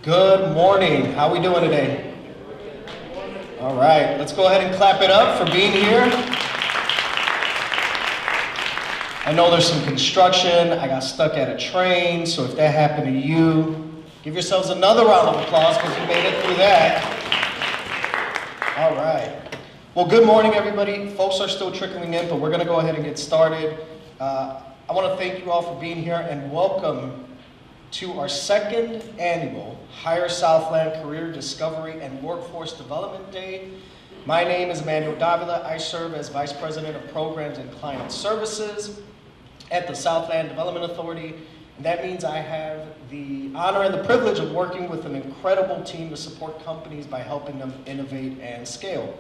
Good morning. How are we doing today? All right, let's go ahead and clap it up for being here. I know there's some construction. I got stuck at a train, so if that happened to you, give yourselves another round of applause because you made it through that. All right. Well, good morning, everybody. Folks are still trickling in, but we're going to go ahead and get started. I want to thank you all for being here and welcome to our second annual HIRE Southland Career Discovery and Workforce Development Day. My name is Emmanuel Davila. I serve as Vice President of Programs and Client Services at the Southland Development Authority. And that means I have the honor and the privilege of working with an incredible team to support companies by helping them innovate and scale.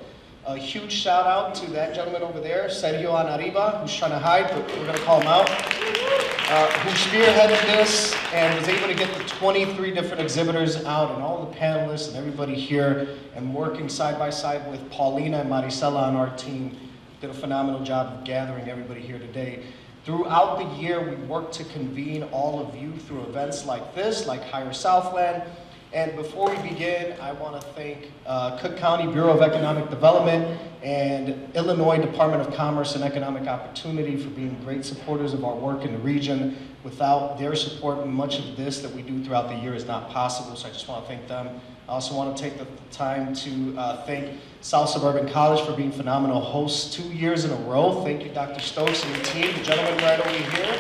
A huge shout out to that gentleman over there, Sergio Anariba, who's trying to hide, but we're going to call him out, who spearheaded this and was able to get the 23 different exhibitors out and all the panelists and everybody here, and working side by side with Paulina and Maricela on our team, did a phenomenal job of gathering everybody here today. Throughout the year, we worked to convene all of you through events like this, like HIRE Southland. And before we begin, I want to thank Cook County Bureau of Economic Development and Illinois Department of Commerce and Economic Opportunity for being great supporters of our work in the region. Without their support, much of this that we do throughout the year is not possible, so I just want to thank them. I also want to take the time to thank South Suburban College for being phenomenal hosts 2 years in a row. Thank you, Dr. Stokes and your team, the gentleman right over here,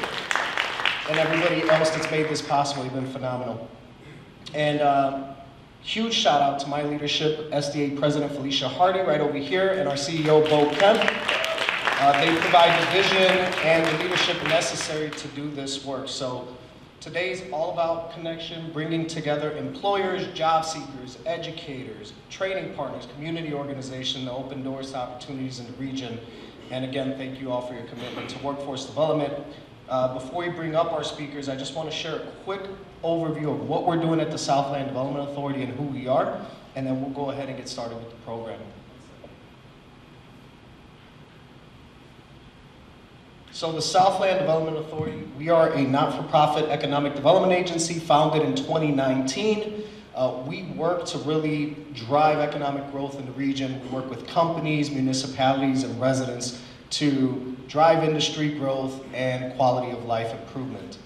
and everybody else that's made this possible. You've been phenomenal. And huge shout out to my leadership, SDA President Felicia Hardy right over here, and our CEO, Bo Kemp. They provide the vision and the leadership necessary to do this work. So today's all about connection, bringing together employers, job seekers, educators, training partners, community organizations to open doors to opportunities in the region. And again, thank you all for your commitment to workforce development. Before we bring up our speakers, I just want to share a quick overview of what we're doing at the Southland Development Authority and who we are, and then we'll go ahead and get started with the program. So the Southland Development Authority, we are a not-for-profit economic development agency founded in 2019. We work to really drive economic growth in the region. We work with companies, municipalities, and residents to drive industry growth and quality of life improvement.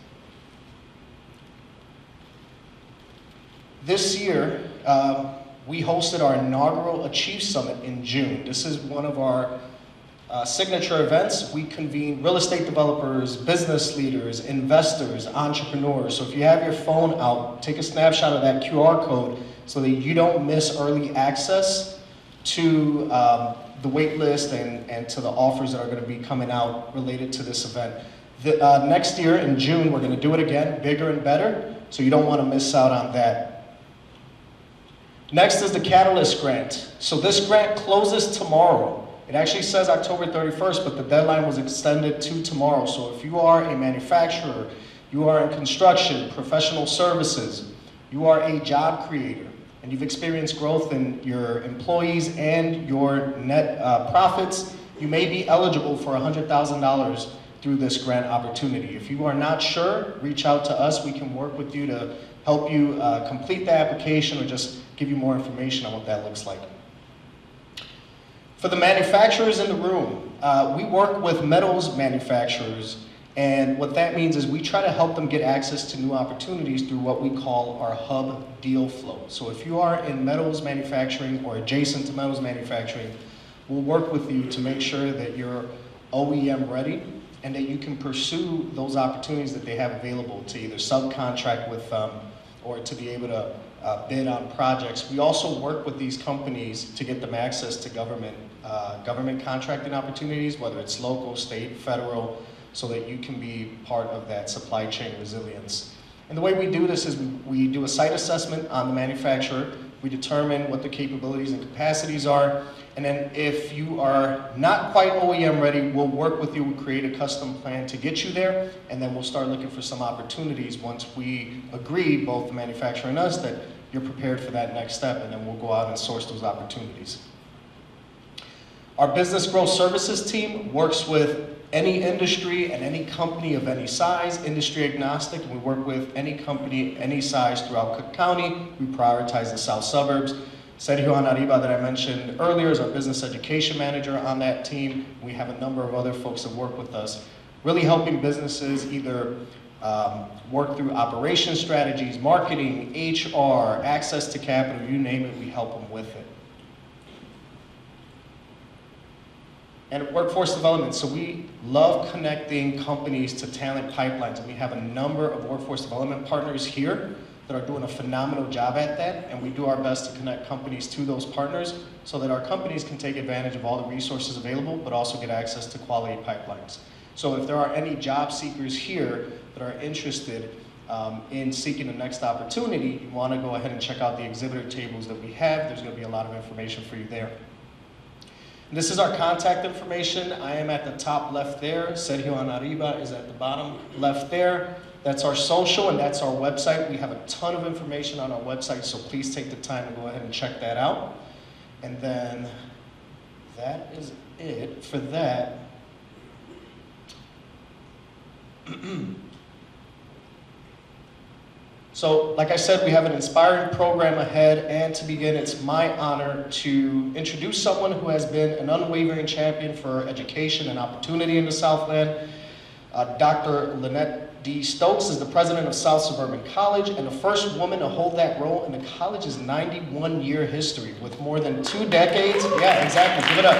This year, we hosted our inaugural Achieve Summit in June. This is one of our signature events. We convene real estate developers, business leaders, investors, entrepreneurs. So if you have your phone out, take a snapshot of that QR code so that you don't miss early access to the wait list and to the offers that are going to be coming out related to this event. Next year in June, we're going to do it again, bigger and better, so you don't want to miss out on that. Next is the Catalyst Grant. So this grant closes tomorrow. It actually says October 31st, but the deadline was extended to tomorrow. So if you are a manufacturer, you are in construction, professional services, you are a job creator, and you've experienced growth in your employees and your net profits, you may be eligible for $100,000 through this grant opportunity. If you are not sure, reach out to us. We can work with you to help you complete the application or just give you more information on what that looks like. For the manufacturers in the room, we work with metals manufacturers, and what that means is we try to help them get access to new opportunities through what we call our hub deal flow. So if you are in metals manufacturing or adjacent to metals manufacturing, we'll work with you to make sure that you're OEM ready and that you can pursue those opportunities that they have available to either subcontract with them or to be able to bid on projects. We also work with these companies to get them access to government contracting opportunities, whether it's local, state, federal, so that you can be part of that supply chain resilience. And the way we do this is we do a site assessment on the manufacturer. We determine what the capabilities and capacities are. And then if you are not quite OEM ready, we'll work with you. We'll create a custom plan to get you there. And then we'll start looking for some opportunities once we agree, both the manufacturer and us, that you're prepared for that next step. And then we'll go out and source those opportunities. Our business growth services team works with any industry and any company of any size, industry agnostic, and we work with any company, any size throughout Cook County. We prioritize the South Suburbs. Sergio Anariba that I mentioned earlier is our business education manager on that team. We have a number of other folks that work with us, really helping businesses either work through operation strategies, marketing, HR, access to capital, you name it, we help them with it. And workforce development, so we love connecting companies to talent pipelines, and we have a number of workforce development partners here that are doing a phenomenal job at that, and we do our best to connect companies to those partners so that our companies can take advantage of all the resources available, but also get access to quality pipelines. So if there are any job seekers here that are interested in seeking the next opportunity, you want to go ahead and check out the exhibitor tables that we have. There's going to be a lot of information for you there. This is our contact information. I am at the top left there. Sergio Anariba is at the bottom left there. That's our social and that's our website. We have a ton of information on our website, so please take the time to go ahead and check that out. And then that is it for that. So, like I said, we have an inspiring program ahead, and to begin, it's my honor to introduce someone who has been an unwavering champion for education and opportunity in the Southland. Dr. Lynette D. Stokes is the president of South Suburban College and the first woman to hold that role in the college's 91-year history with more than 2 decades. Yeah, exactly, give it up.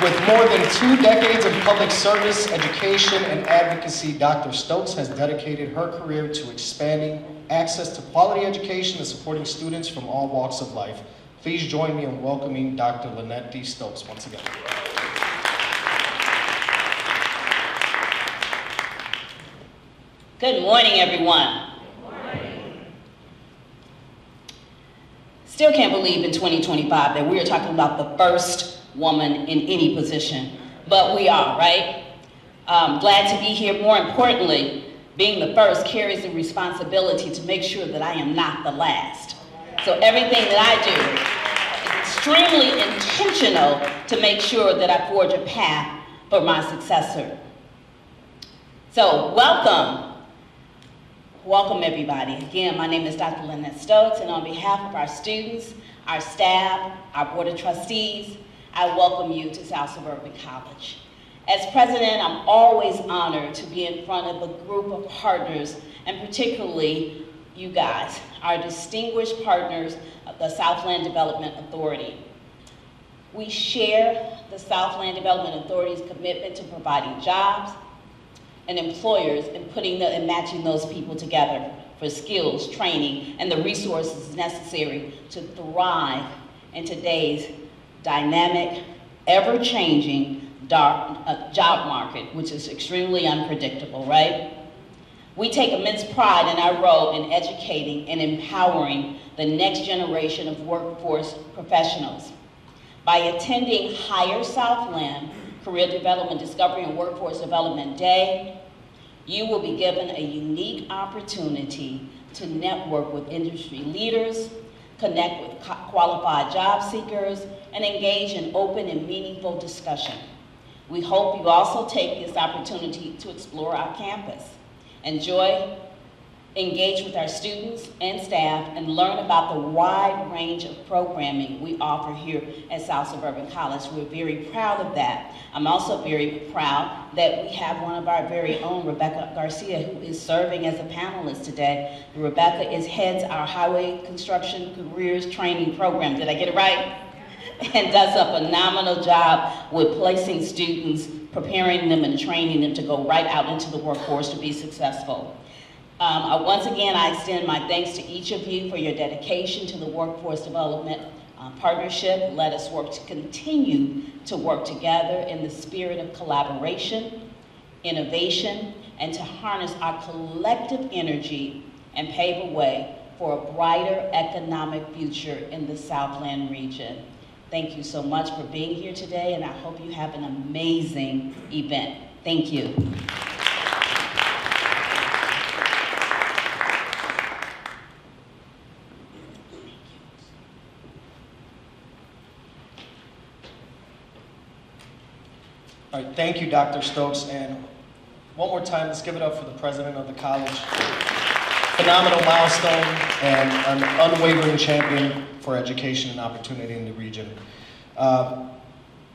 With more than 2 decades of public service, education, and advocacy, Dr. Stokes has dedicated her career to expanding access to quality education and supporting students from all walks of life. Please join me in welcoming Dr. Lynette D. Stokes once again. Good morning, everyone. Good morning. Still can't believe in 2025 that we are talking about the first woman in any position, but we are, right? Glad to be here. More importantly, being the first carries the responsibility to make sure that I am not the last. So everything that I do is extremely intentional to make sure that I forge a path for my successor. So welcome. Welcome, everybody. Again, my name is Dr. Lynette Stokes, and on behalf of our students, our staff, our board of trustees, I welcome you to South Suburban College. As president, I'm always honored to be in front of a group of partners, and particularly you guys, our distinguished partners of the Southland Development Authority. We share the Southland Development Authority's commitment to providing jobs and employers and matching those people together for skills, training, and the resources necessary to thrive in today's dynamic, ever-changing job market, which is extremely unpredictable, right? We take immense pride in our role in educating and empowering the next generation of workforce professionals. By attending HIRE Southland, Career Development Discovery and Workforce Development Day, you will be given a unique opportunity to network with industry leaders, connect with qualified job seekers, and engage in open and meaningful discussion. We hope you also take this opportunity to explore our campus, engage with our students and staff, and learn about the wide range of programming we offer here at South Suburban College. We're very proud of that. I'm also very proud that we have one of our very own, Rebecca Garcia, who is serving as a panelist today. Rebecca heads our Highway Construction Careers Training Program. Did I get it right? And does a phenomenal job with placing students, preparing them and training them to go right out into the workforce to be successful. Once again, I extend my thanks to each of you for your dedication to the Workforce Development Partnership. Let us continue to work together in the spirit of collaboration, innovation, and to harness our collective energy and pave a way for a brighter economic future in the Southland region. Thank you so much for being here today, and I hope you have an amazing event. Thank you. All right, thank you, Dr. Stokes. And one more time, let's give it up for the president of the college. Phenomenal milestone and an unwavering champion for education and opportunity in the region. I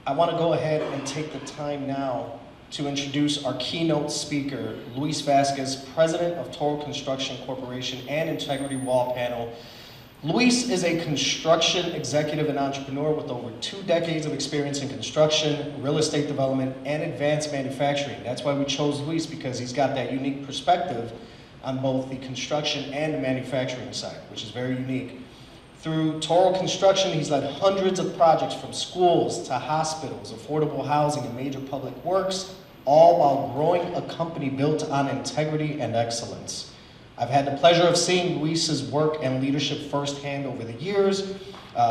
want to go ahead and take the time now to introduce our keynote speaker, Luis Vasquez, president of Toro Construction Corporation and Integrity Wall Panel. Luis is a construction executive and entrepreneur with over 2 decades of experience in construction, real estate development, and advanced manufacturing. That's why we chose Luis, because he's got that unique perspective on both the construction and the manufacturing side, which is very unique. Through Toro Construction, he's led hundreds of projects from schools to hospitals, affordable housing, and major public works, all while growing a company built on integrity and excellence. I've had the pleasure of seeing Luis's work and leadership firsthand over the years,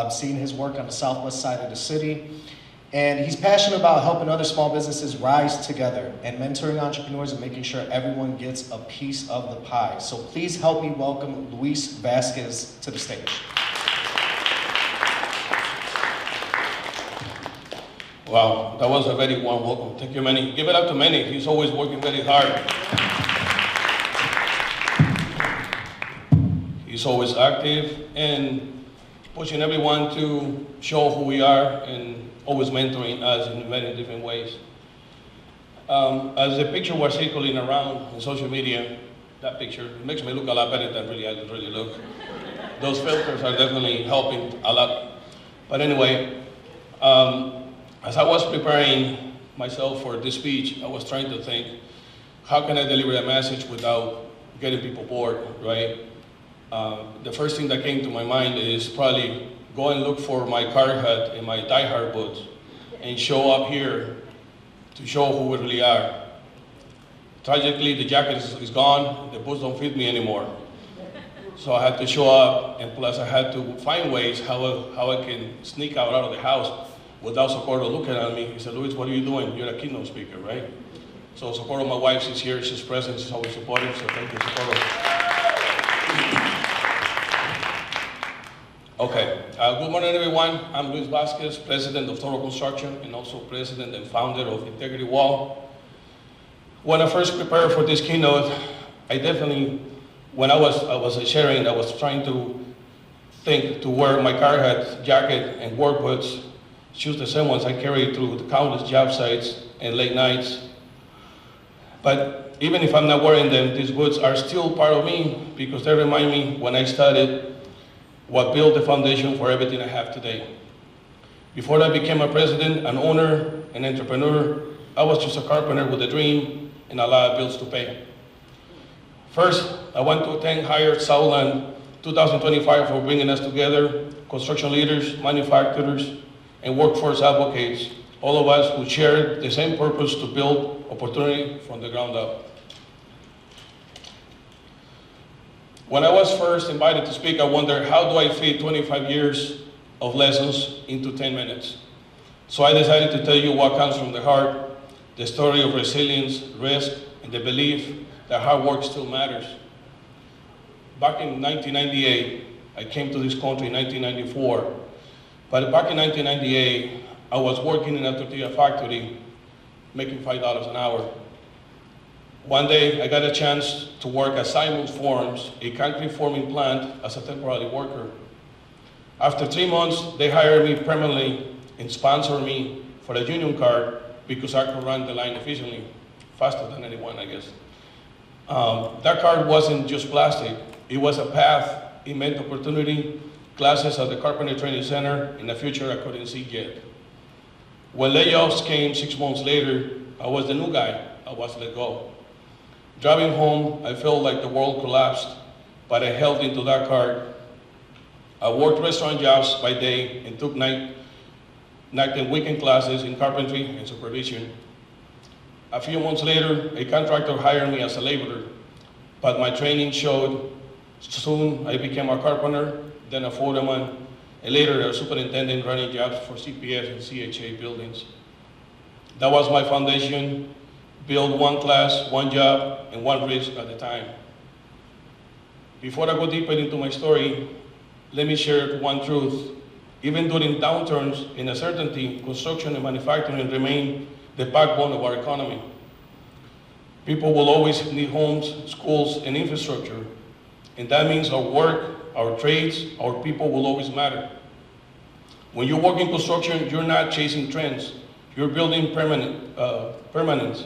seeing his work on the southwest side of the city. And he's passionate about helping other small businesses rise together and mentoring entrepreneurs and making sure everyone gets a piece of the pie. So please help me welcome Luis Vasquez to the stage. Wow, that was a very warm welcome. Thank you, Manny. Give it up to Manny. He's always working very hard. He's always active and pushing everyone to show who we are and always mentoring us in many different ways. As the picture was circling around on social media, that picture makes me look a lot better than I really look. Those filters are definitely helping a lot. But anyway, as I was preparing myself for this speech, I was trying to think, how can I deliver a message without getting people bored, right? The first thing that came to my mind is probably go and look for my car hat and my die-hard boots and show up here to show who we really are. Tragically, the jacket is gone, the boots don't fit me anymore. So I had to show up, and plus I had to find ways how I can sneak out of the house without Socorro looking at me. He said, Luis, what are you doing? You're a keynote speaker, right? So Socorro, my wife, she's here, she's present, she's always supportive, so thank you, Socorro. Okay, good morning everyone. I'm Luis Vasquez, president of Toro Construction and also president and founder of Integrity Wall. When I first prepared for this keynote, I definitely, when I was sharing, I was trying to think to wear my car hat, jacket, and work boots, choose the same ones I carry through the countless job sites and late nights. But even if I'm not wearing them, these boots are still part of me because they remind me when I started what built the foundation for everything I have today. Before I became a president, an owner, an entrepreneur, I was just a carpenter with a dream and a lot of bills to pay. First, I want to thank HIRE Southland 2025 for bringing us together, construction leaders, manufacturers, and workforce advocates, all of us who share the same purpose to build opportunity from the ground up. When I was first invited to speak, I wondered, how do I fit 25 years of lessons into 10 minutes? So I decided to tell you what comes from the heart, the story of resilience, risk, and the belief that hard work still matters. Back in 1998, I came to this country in 1994, but back in 1998, I was working in a tortilla factory, making $5 an hour. One day, I got a chance to work at Simon's Forms, a concrete forming plant, as a temporary worker. After 3 months, they hired me permanently and sponsored me for a union card because I could run the line efficiently, faster than anyone, I guess. That card wasn't just plastic. It was a path. It meant opportunity, classes at the Carpenter Training Center, and a future I couldn't see yet. When layoffs came 6 months later, I was the new guy. I was let go. Driving home, I felt like the world collapsed, but I held into that card. I worked restaurant jobs by day and took night and weekend classes in carpentry and supervision. A few months later, a contractor hired me as a laborer, but my training showed. Soon I became a carpenter, then a foreman, and later a superintendent running jobs for CPS and CHA buildings. That was my foundation. Build one class, one job, and one risk at a time. Before I go deeper into my story, let me share one truth. Even during downturns and uncertainty, construction and manufacturing remain the backbone of our economy. People will always need homes, schools, and infrastructure, and that means our work, our trades, our people will always matter. When you work in construction, you're not chasing trends. You're building permanence.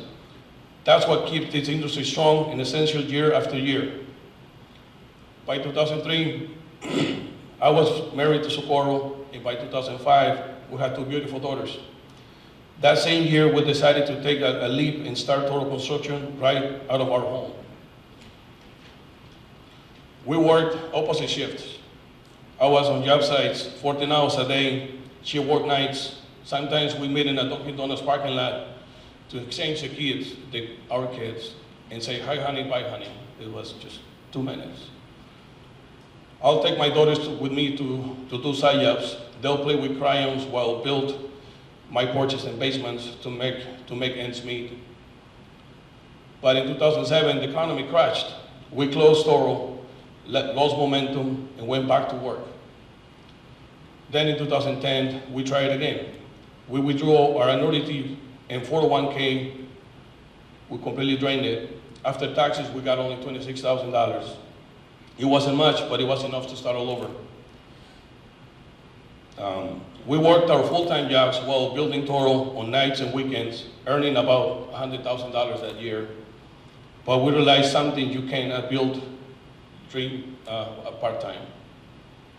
That's what keeps this industry strong and essential year after year. By 2003, I was married to Socorro, and by 2005, we had 2 beautiful daughters. That same year, we decided to take a leap and start total construction right out of our home. We worked opposite shifts. I was on job sites 14 hours a day. She worked nights. Sometimes we meet in a Dunkin' Donuts parking lot to exchange the kids, our kids, and say, hi honey, bye honey. It was just 2 minutes. I'll take my daughters with me to do side jobs. They'll play with crayons while I build my porches and basements to make ends meet. But in 2007, the economy crashed. We closed Toro, lost momentum, and went back to work. Then in 2010, we tried again. We withdrew our annuity and 401k. We completely drained it. After taxes, we got only $26,000. It wasn't much, but it was enough to start all over. We worked our full-time jobs while building Toro on nights and weekends, earning about $100,000 that year. But we realized something: you cannot build dream part-time.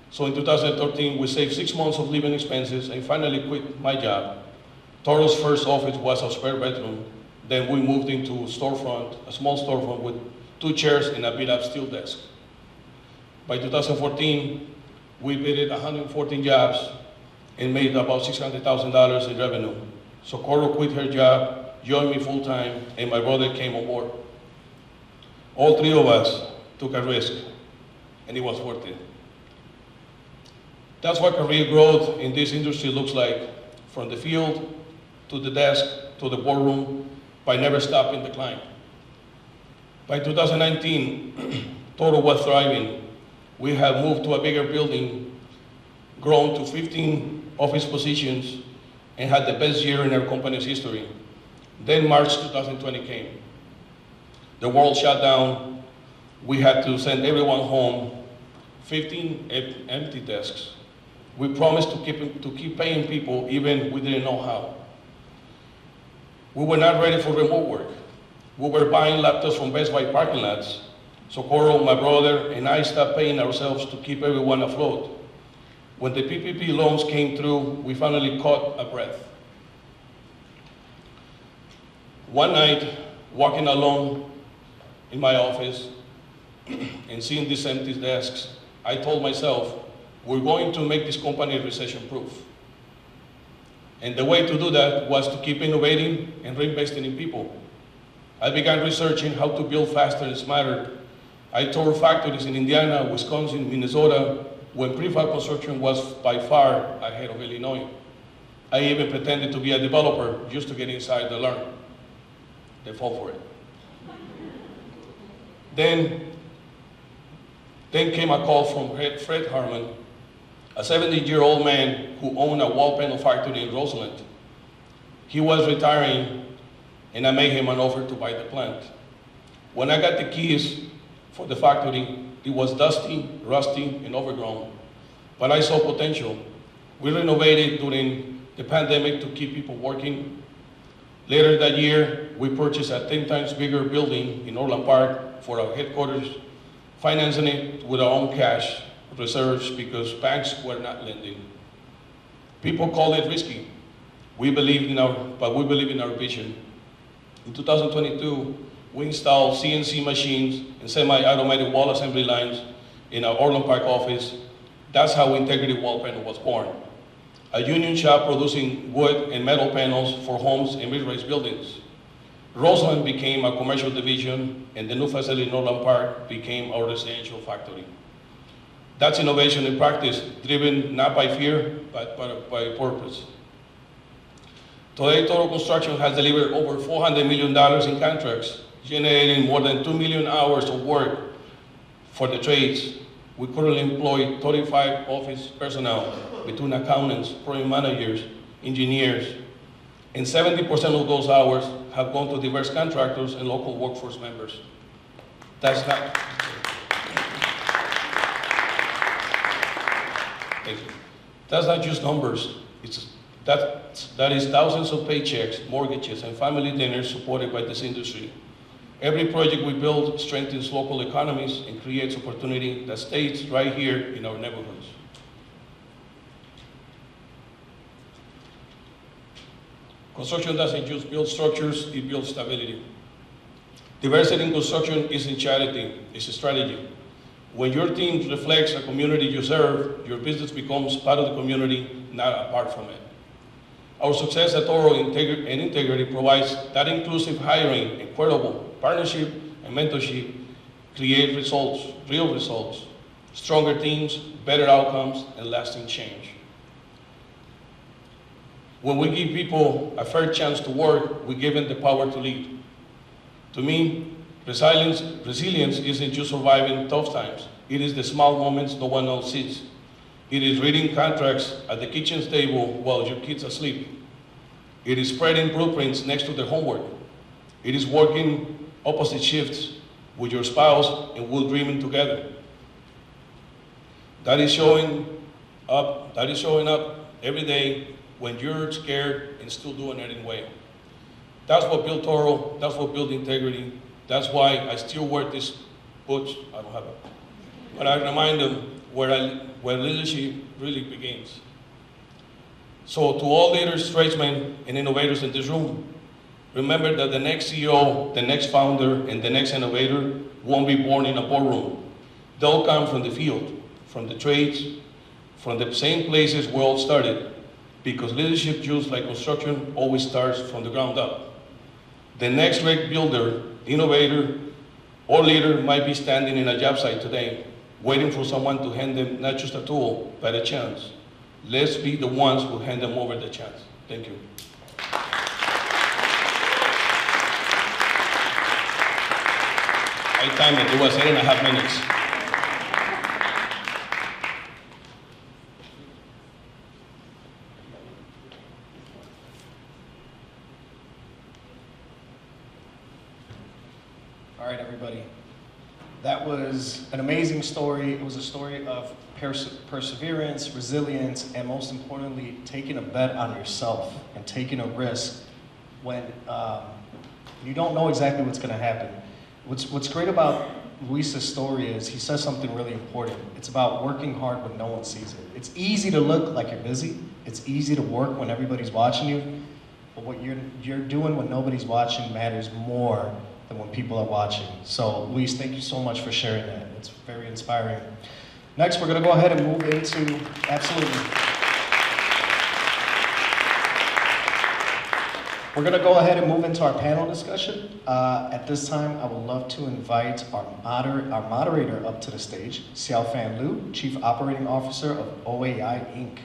So in 2013, we saved 6 months of living expenses and finally quit my job. Toro's first office was a spare bedroom. Then we moved into a storefront, a small storefront with 2 chairs and a beat-up steel desk. By 2014, we bid 114 jobs and made about $600,000 in revenue. Socorro quit her job, joined me full-time, and my brother came on board. All 3 of us took a risk, and it was worth it. That's what career growth in this industry looks like, from the field to the desk to the boardroom, by never stopping the climb. By 2019, Toro was thriving. We have moved to a bigger building, grown to 15 office positions, and had the best year in our company's history. Then March 2020 came. The world shut down. We had to send everyone home, 15 empty desks. We promised to keep paying people, even we didn't know how. We were not ready for remote work. We were buying laptops from Best Buy parking lots. Socorro, my brother, and I stopped paying ourselves to keep everyone afloat. When the PPP loans came through, we finally caught a breath. One night, walking alone in my office and seeing these empty desks, I told myself, we're going to make this company recession-proof. And the way to do that was to keep innovating and reinvesting in people. I began researching how to build faster and smarter. I toured factories in Indiana, Wisconsin, Minnesota, when prefab construction was by far ahead of Illinois. I even pretended to be a developer just to get inside to learn. They fall for it. Then came a call from Fred Harmon, a 70-year-old man who owned a wall panel factory in Roseland. He was retiring, and I made him an offer to buy the plant. When I got the keys for the factory, it was dusty, rusty, and overgrown. But I saw potential. We renovated during the pandemic to keep people working. Later that year, we purchased a 10 times bigger building in Orland Park for our headquarters, financing it with our own cash reserves because banks were not lending. People call it risky. But we believe in our vision. In 2022, we installed CNC machines and semi-automatic wall assembly lines in our Orland Park office. That's how Integrity Wall Panel was born. A union shop producing wood and metal panels for homes and mid-rise buildings. Roseland became a commercial division, and the new facility in Orland Park became our residential factory. That's innovation in practice, driven not by fear, but by purpose. Today, Toro Construction has delivered over $400 million in contracts, generating more than 2 million hours of work for the trades. We currently employ 35 office personnel between accountants, project managers, engineers, And 70% of those hours have gone to diverse contractors and local workforce members. That's not, thank you. That's not just numbers. That is thousands of paychecks, mortgages, and family dinners supported by this industry. Every project we build strengthens local economies and creates opportunity that stays right here in our neighborhoods. Construction doesn't just build structures, it builds stability. Diversity in construction isn't charity, it's a strategy. When your team reflects a community you serve, your business becomes part of the community, not apart from it. Our success at Toro and Integrity provides that inclusive hiring, equitable partnership, and mentorship create results, real results, stronger teams, better outcomes, and lasting change. When we give people a fair chance to work, we give them the power to lead. To me, resilience isn't just surviving tough times. It is the small moments no one else sees. It is reading contracts at the kitchen table while your kids are asleep. It is spreading blueprints next to their homework. It is working opposite shifts with your spouse and we're dreaming together. That is showing up every day when you're scared and still doing it anyway. That's what built Toro, that's what built Integrity. That's why I still wear this boots, I don't have it. But I remind them where leadership really begins. So to all leaders, tradesmen, and innovators in this room, remember that the next CEO, the next founder, and the next innovator won't be born in a boardroom. They'll come from the field, from the trades, from the same places we all started, because leadership, just like construction, always starts from the ground up. The next great builder, innovator, or leader might be standing in a job site today, waiting for someone to hand them not just a tool, but a chance. Let's be the ones who hand them over the chance. Thank you. I timed it, it was 8.5 minutes. All right, everybody. That was an amazing story. It was a story of perseverance, resilience, and most importantly, taking a bet on yourself and taking a risk when you don't know exactly what's going to happen. What's great about Luis's story is he says something really important. It's about working hard when no one sees it. It's easy to look like you're busy. It's easy to work when everybody's watching you. But what you're doing when nobody's watching matters more than when people are watching. So, Luis, thank you so much for sharing that. It's very inspiring. Next, we're going to go ahead and move into, absolutely. We're going to go ahead and move into our panel discussion. At this time, I would love to invite our moderator up to the stage, Xiaofan Liu, Chief Operating Officer of OAI, Inc.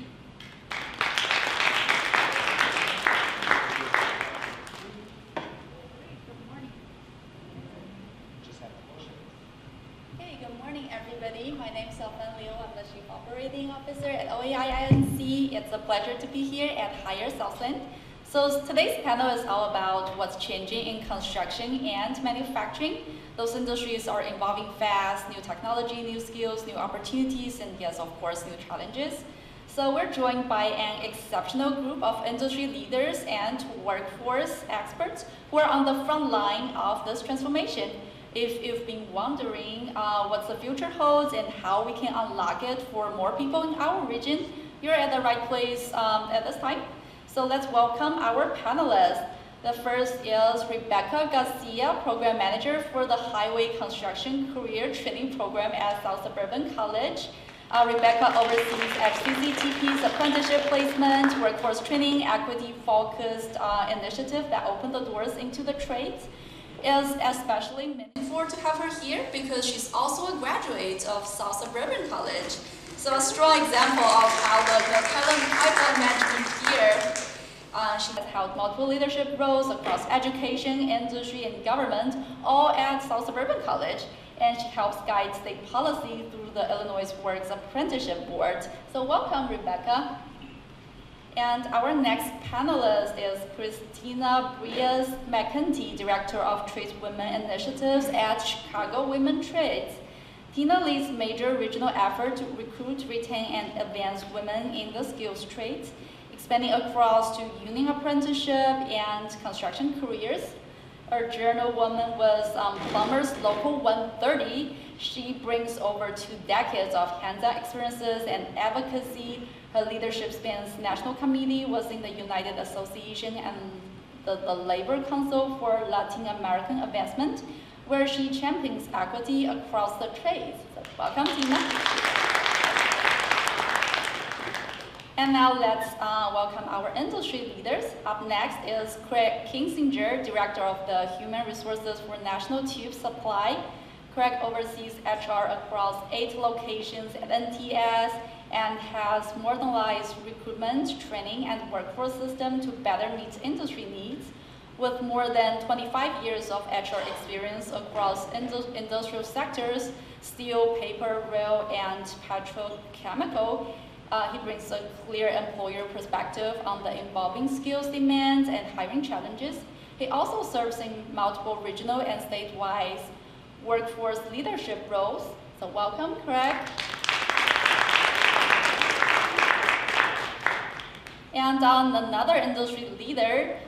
It's a pleasure to be here at HIRE Southland. So today's panel is all about what's changing in construction and manufacturing. Those industries are evolving fast, new technology, new skills, new opportunities, and yes, of course, new challenges. So we're joined by an exceptional group of industry leaders and workforce experts who are on the front line of this transformation. If you've been wondering what the future holds and how we can unlock it for more people in our region, you're at the right place at this time. So let's welcome our panelists. The first is Rebecca Garcia, Program Manager for the Highway Construction Career Training Program at South Suburban College. Rebecca oversees FCCTP's apprenticeship placement, workforce training, equity-focused initiative that open the doors into the trades. Is especially meaningful to have her here because she's also a graduate of South Suburban College. So a strong example of how the talent pipeline management here. She has held multiple leadership roles across education, industry, and government, all at South Suburban College. And she helps guide state policy through the Illinois Works Apprenticeship Board. So welcome, Rebecca. And our next panelist is Christina Brias-McEntee, Director of Trades Women Initiatives at Chicago Women Trades. Tina leads major regional efforts to recruit, retain, and advance women in the skills trades, expanding across to union apprenticeship and construction careers. Our journalwoman was Plumber's Local 130. She brings over 2 decades of hands-on experiences and advocacy. Her leadership spans National Committee, was in the United Association and the Labor Council for Latin American Advancement, where she champions equity across the trades. So welcome, Tina. And now let's welcome our industry leaders. Up next is Craig Kinsinger, Director of the Human Resources for National Tube Supply. Craig oversees HR across 8 locations at NTS and has modernized recruitment, training, and workforce system to better meet industry needs. With more than 25 years of HR experience across industrial sectors, steel, paper, rail, and petrochemical, he brings a clear employer perspective on the evolving skills demands and hiring challenges. He also serves in multiple regional and statewide workforce leadership roles. So welcome, Craig. And another industry leader,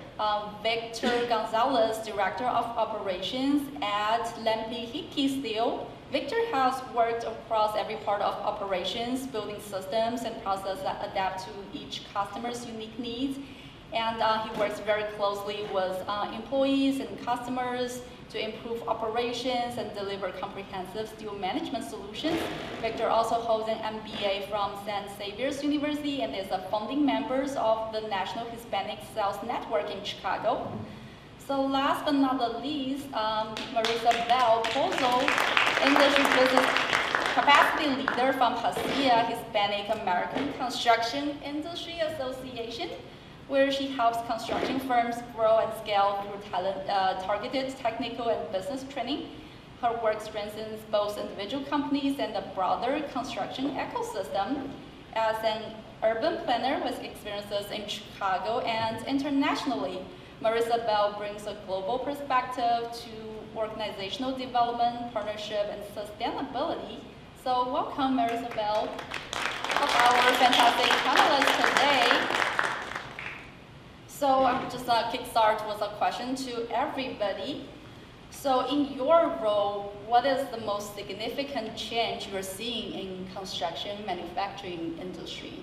Victor Gonzalez, Director of Operations at Lempi Hickey Steel. Victor has worked across every part of operations, building systems and processes that adapt to each customer's unique needs. And he works very closely with employees and customers to improve operations and deliver comprehensive steel management solutions. Victor also holds an MBA from San Xavier's University and is a founding member of the National Hispanic Sales Network in Chicago. So last but not the least, Marisa Bell Pozo, Industry Business Capacity Leader from HISA, Hispanic American Construction Industry Association, where she helps construction firms grow and scale through targeted technical and business training. Her work strengthens both individual companies and the broader construction ecosystem. As an urban planner with experiences in Chicago and internationally, Marisa Bell brings a global perspective to organizational development, partnership, and sustainability. So welcome, Marisa Bell, of our fantastic panelists today. So I'm just kickstart with a question to everybody. So in your role, what is the most significant change you're seeing in construction manufacturing industry?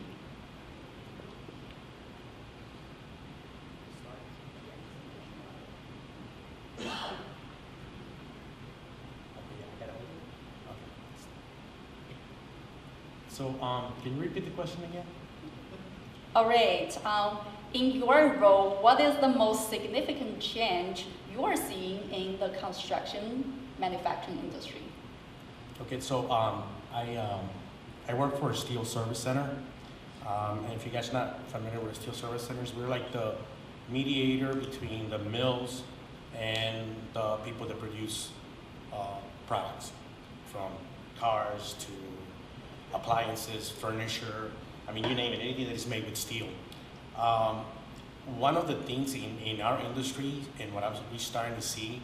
So can you repeat the question again? All right. In your role, what is the most significant change you're seeing in the construction manufacturing industry? Okay, so I work for a steel service center. And if you guys are not familiar with steel service centers, we're like the mediator between the mills and the people that produce products, from cars to appliances, furniture, I mean, you name it, anything that is made with steel. One of the things in our industry and what we're starting to see,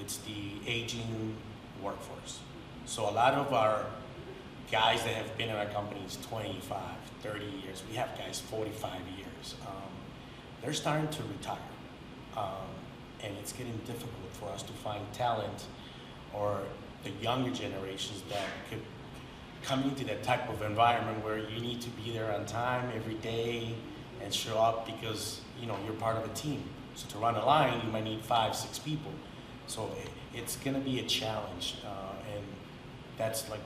it's the aging workforce. So a lot of our guys that have been in our companies 25, 30 years, we have guys 45 years, they're starting to retire. And it's getting difficult for us to find talent or the younger generations that could come into that type of environment where you need to be there on time every day and show up because you're part of a team. So to run a line, you might need 5, 6 people. So it's going to be a challenge, and that's like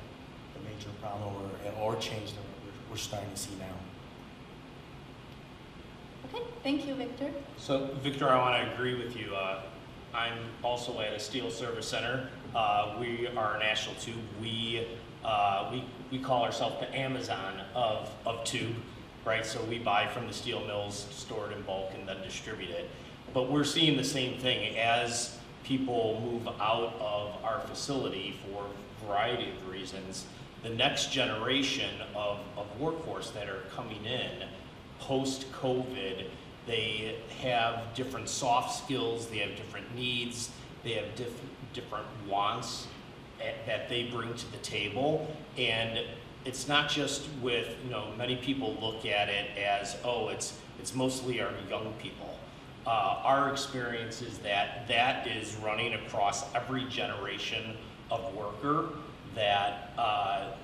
the major problem or change that we're starting to see now. Okay, thank you, Victor. So, Victor, I want to agree with you. I'm also at a steel service center. We are a national tube. We call ourselves the Amazon of tube, right? So we buy from the steel mills, store it in bulk, and then distribute it. But we're seeing the same thing as people move out of our facility for a variety of reasons. The next generation of workforce that are coming in post-COVID, they have different soft skills, they have different needs, they have different wants that they bring to the table. And it's not just with, many people look at it as, oh, it's mostly our young people. Our experience is that is running across every generation of worker, that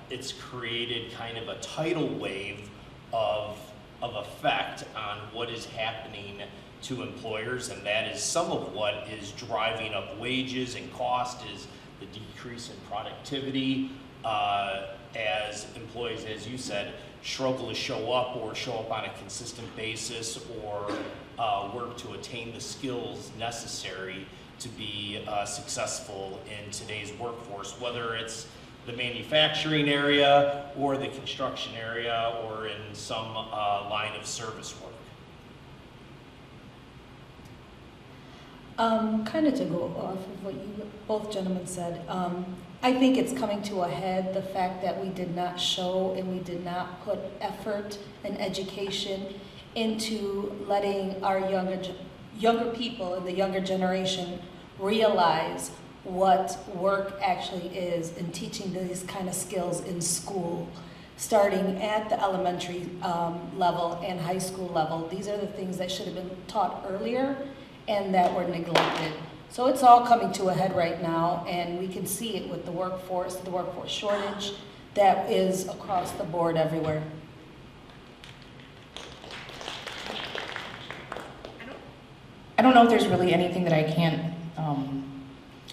it's created kind of a tidal wave of effect on what is happening to employers, and that is some of what is driving up wages and cost, is the decrease in productivity as employees, as you said, struggle to show up on a consistent basis, or work to attain the skills necessary to be successful in today's workforce, whether it's the manufacturing area or the construction area or in some line of service work. Kind of to go off of what you both gentlemen said, I think it's coming to a head, the fact that we did not show and we did not put effort and education into letting our younger people and the younger generation realize what work actually is, and teaching these kind of skills in school, starting at the elementary level and high school level. These are the things that should have been taught earlier and that were neglected. So it's all coming to a head right now, and we can see it with the workforce shortage that is across the board everywhere. I don't know if there's really anything that I can't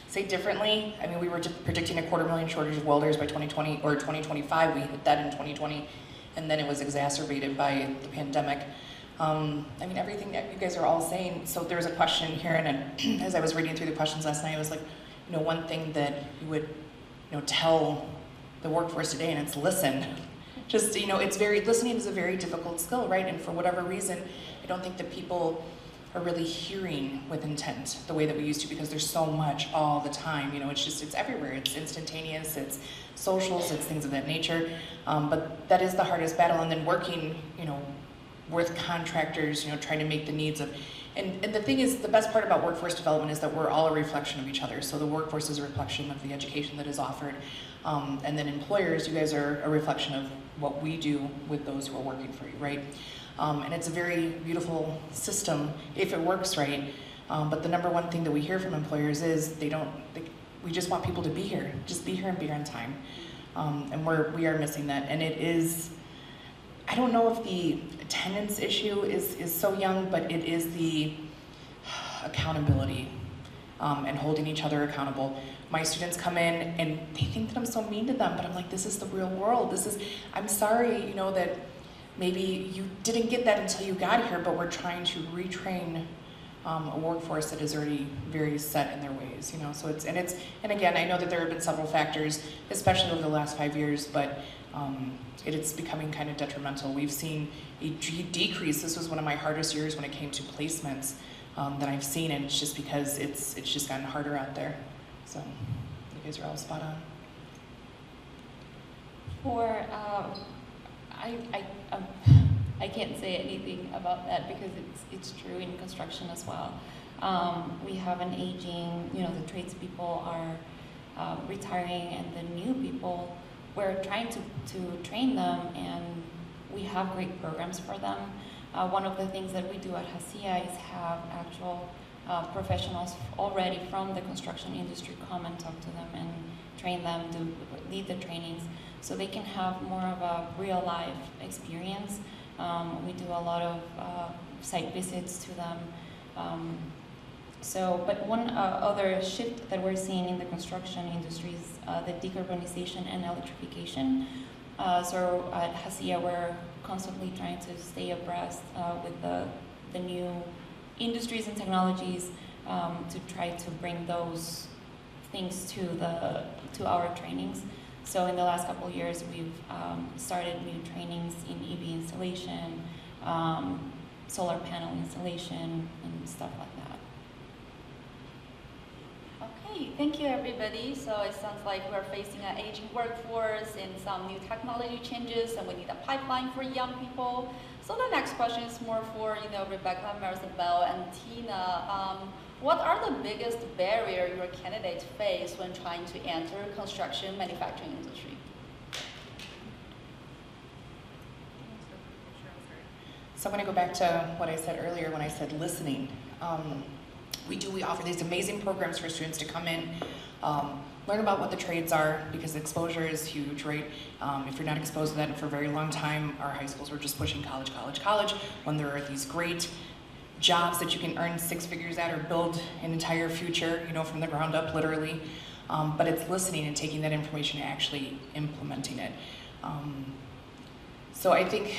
say differently. I mean, we were predicting 250,000 shortage of welders by 2020 or 2025. We hit that in 2020, and then it was exacerbated by the pandemic. I mean, everything that you guys are all saying. So there was a question here, and as I was reading through the questions last night, I was like, one thing that you would, tell the workforce today, and it's listen. Just, listening is a very difficult skill, right? And for whatever reason, I don't think that people are really hearing with intent the way that we used to, because there's so much all the time. It's everywhere. It's instantaneous, it's socials, it's things of that nature. But that is the hardest battle. And then working, with contractors, trying to make the needs of, and the thing is, the best part about workforce development is that we're all a reflection of each other. So the workforce is a reflection of the education that is offered. And then employers, you guys are a reflection of what we do with those who are working for you, right? And it's a very beautiful system if it works right. But the number one thing that we hear from employers is we just want people to be here. Just be here and be here on time. And we are missing that. And it is, I don't know if the attendance issue is so young, but it is the accountability and holding each other accountable. My students come in and they think that I'm so mean to them, but I'm like, this is the real world. I'm sorry, that maybe you didn't get that until you got here, but we're trying to retrain a workforce that is already very set in their ways, So and again, I know that there have been several factors, especially over the last 5 years, but it's becoming kind of detrimental. We've seen a decrease. This was one of my hardest years when it came to placements that I've seen, and it's just because it's just gotten harder out there. So you guys are all spot on. I can't say anything about that because it's true in construction as well. We have an aging, the tradespeople are retiring, and the new people, we're trying to train them, and we have great programs for them. One of the things that we do at HIRE is have actual professionals already from the construction industry come and talk to them and train them, lead the trainings, so they can have more of a real life experience. We do a lot of site visits to them. But one other shift that we're seeing in the construction industry is the decarbonization and electrification. So at HIRE, we're constantly trying to stay abreast with the new industries and technologies to try to bring those things to our trainings. So in the last couple of years, we've started new trainings in EV installation, solar panel installation, and stuff like that. Okay, thank you everybody. So it sounds like we're facing an aging workforce and some new technology changes, and we need a pipeline for young people. So the next question is more for Rebecca, Maribel, and Tina. What are the biggest barrier your candidates face when trying to enter construction manufacturing industry? So I'm going to go back to what I said earlier when I said listening. We offer these amazing programs for students to come in, learn about what the trades are, because exposure is huge, right? If you're not exposed to that for a very long time, our high schools were just pushing college, college, college, when there are these great jobs that you can earn 6 figures at or build an entire future, from the ground up, literally. But it's listening and taking that information and actually implementing it. So I think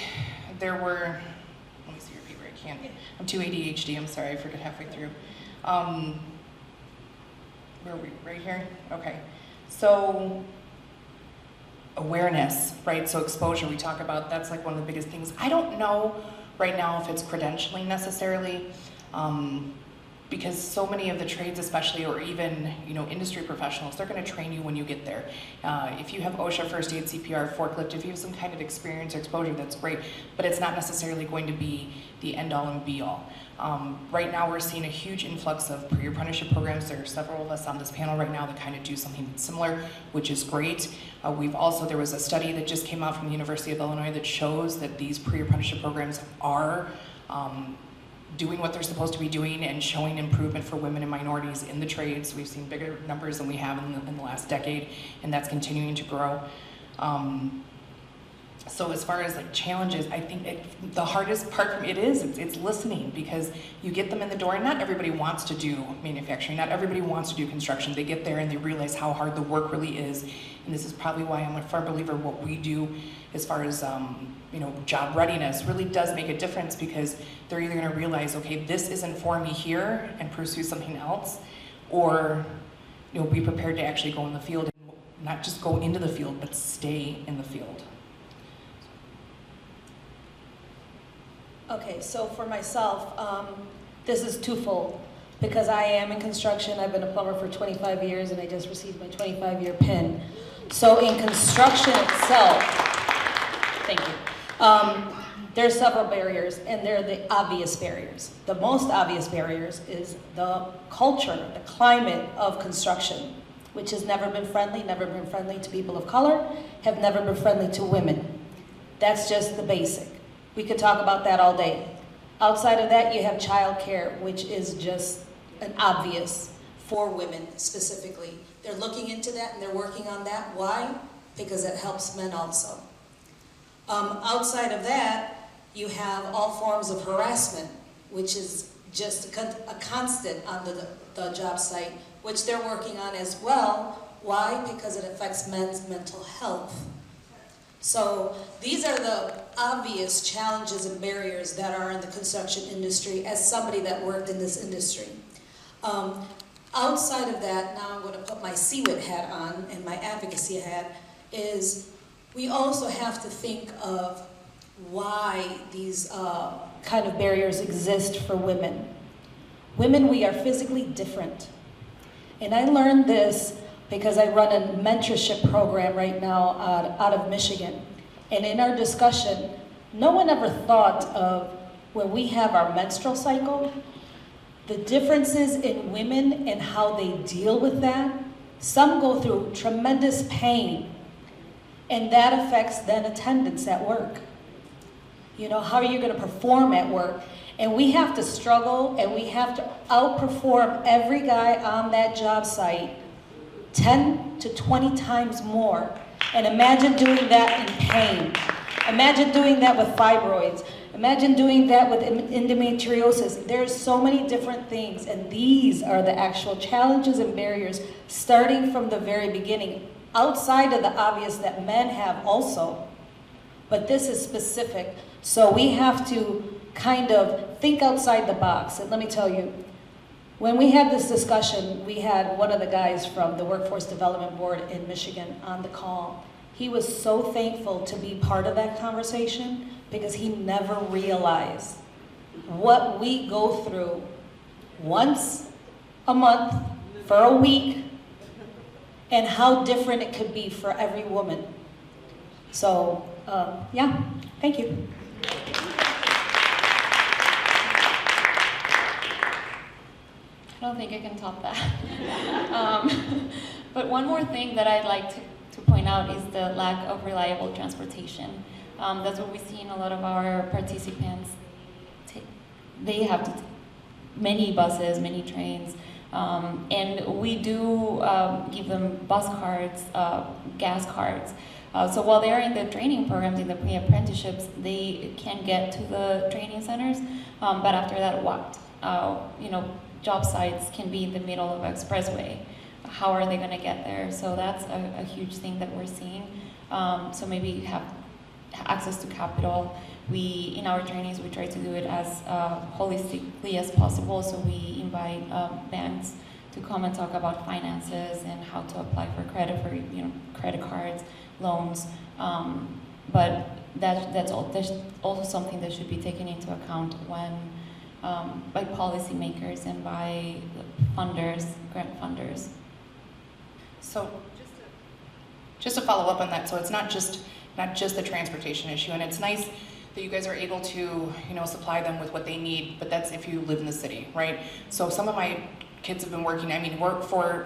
there were, let me see your paper, I can't, I'm too ADHD, I'm sorry, I forgot halfway through. Where are we, right here? Okay, so awareness, right? So exposure, we talk about, that's like one of the biggest things. I don't know right now if it's credentialing necessarily, because so many of the trades especially, or even industry professionals, they're going to train you when you get there. If you have OSHA, first aid, CPR, forklift, if you have some kind of experience or exposure, that's great, but it's not necessarily going to be the end all and be all. Right now we're seeing a huge influx of pre-apprenticeship programs. There are several of us on this panel right now that kind of do something similar, which is great. There was a study that just came out from the University of Illinois that shows that these pre-apprenticeship programs are doing what they're supposed to be doing and showing improvement for women and minorities in the trades. We've seen bigger numbers than we have in the last decade, and that's continuing to grow. So as far as like challenges, I think the hardest part from it is it's listening, because you get them in the door, and not everybody wants to do manufacturing, not everybody wants to do construction. They get there and they realize how hard the work really is, and this is probably why I'm a firm believer what we do as far as job readiness really does make a difference, because they're either going to realize, okay, this isn't for me here and pursue something else, or be prepared to actually go in the field, and not just go into the field, but stay in the field. Okay, so for myself, this is twofold, because I am in construction. I've been a plumber for 25 years, and I just received my 25-year PIN. So in construction itself, thank you, there are several barriers, and they're the obvious barriers. The most obvious barriers is the culture, the climate of construction, which has never been friendly to people of color, have never been friendly to women. That's just the basic. We could talk about that all day. Outside of that, you have childcare, which is just an obvious for women specifically. They're looking into that and they're working on that. Why? Because it helps men also. Outside of that, you have all forms of harassment, which is just a constant on the job site, which they're working on as well. Why? Because it affects men's mental health. So these are the obvious challenges and barriers that are in the construction industry as somebody that worked in this industry. Outside of that, now I'm going to put my CWIT hat on and my advocacy hat, is we also have to think of why these kind of barriers exist for women. Women, we are physically different. And I learned this because I run a mentorship program right now out of Michigan. And in our discussion, no one ever thought of when we have our menstrual cycle, the differences in women and how they deal with that. Some go through tremendous pain, and that affects then attendance at work. How are you going to perform at work? And we have to struggle, and we have to outperform every guy on that job site 10 to 20 times more. And imagine doing that in pain. Imagine doing that with fibroids. Imagine doing that with endometriosis. There's so many different things, and these are the actual challenges and barriers starting from the very beginning, outside of the obvious that men have also. But this is specific, so we have to kind of think outside the box. And let me tell you, when we had this discussion, we had one of the guys from the Workforce Development Board in Michigan on the call. He was so thankful to be part of that conversation because he never realized what we go through once a month for a week and how different it could be for every woman. So, yeah, thank you. don't think I can top that. But one more thing that I'd like to point out is the lack of reliable transportation. That's what we see in a lot of our participants. They have to many buses, many trains, and we do give them bus cards, gas cards. So while they are in the training programs, in the pre-apprenticeships, they can get to the training centers, but after that, what? Job sites can be in the middle of an expressway. How are they going to get there? So that's a huge thing that we're seeing. So maybe have access to capital. In our trainings, we try to do it as holistically as possible. So we invite banks to come and talk about finances and how to apply for credit credit cards, loans. But that's also something that should be taken into account when by policymakers and by funders, grant funders. So just to follow up on that, so it's not just the transportation issue, and it's nice that you guys are able to, supply them with what they need, but that's if you live in the city, right? So some of my kids have been working, work for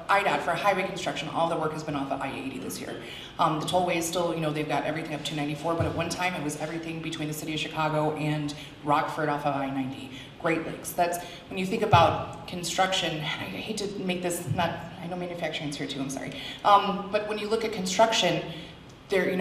IDOT, for highway construction, all the work has been off of I-80 this year. The tollway is still, they've got everything up 294, but at one time it was everything between the city of Chicago and Rockford off of I-90, Great Lakes. That's, when you think about construction, I hate to make this I know manufacturing's here too, I'm sorry. But when you look at construction, we're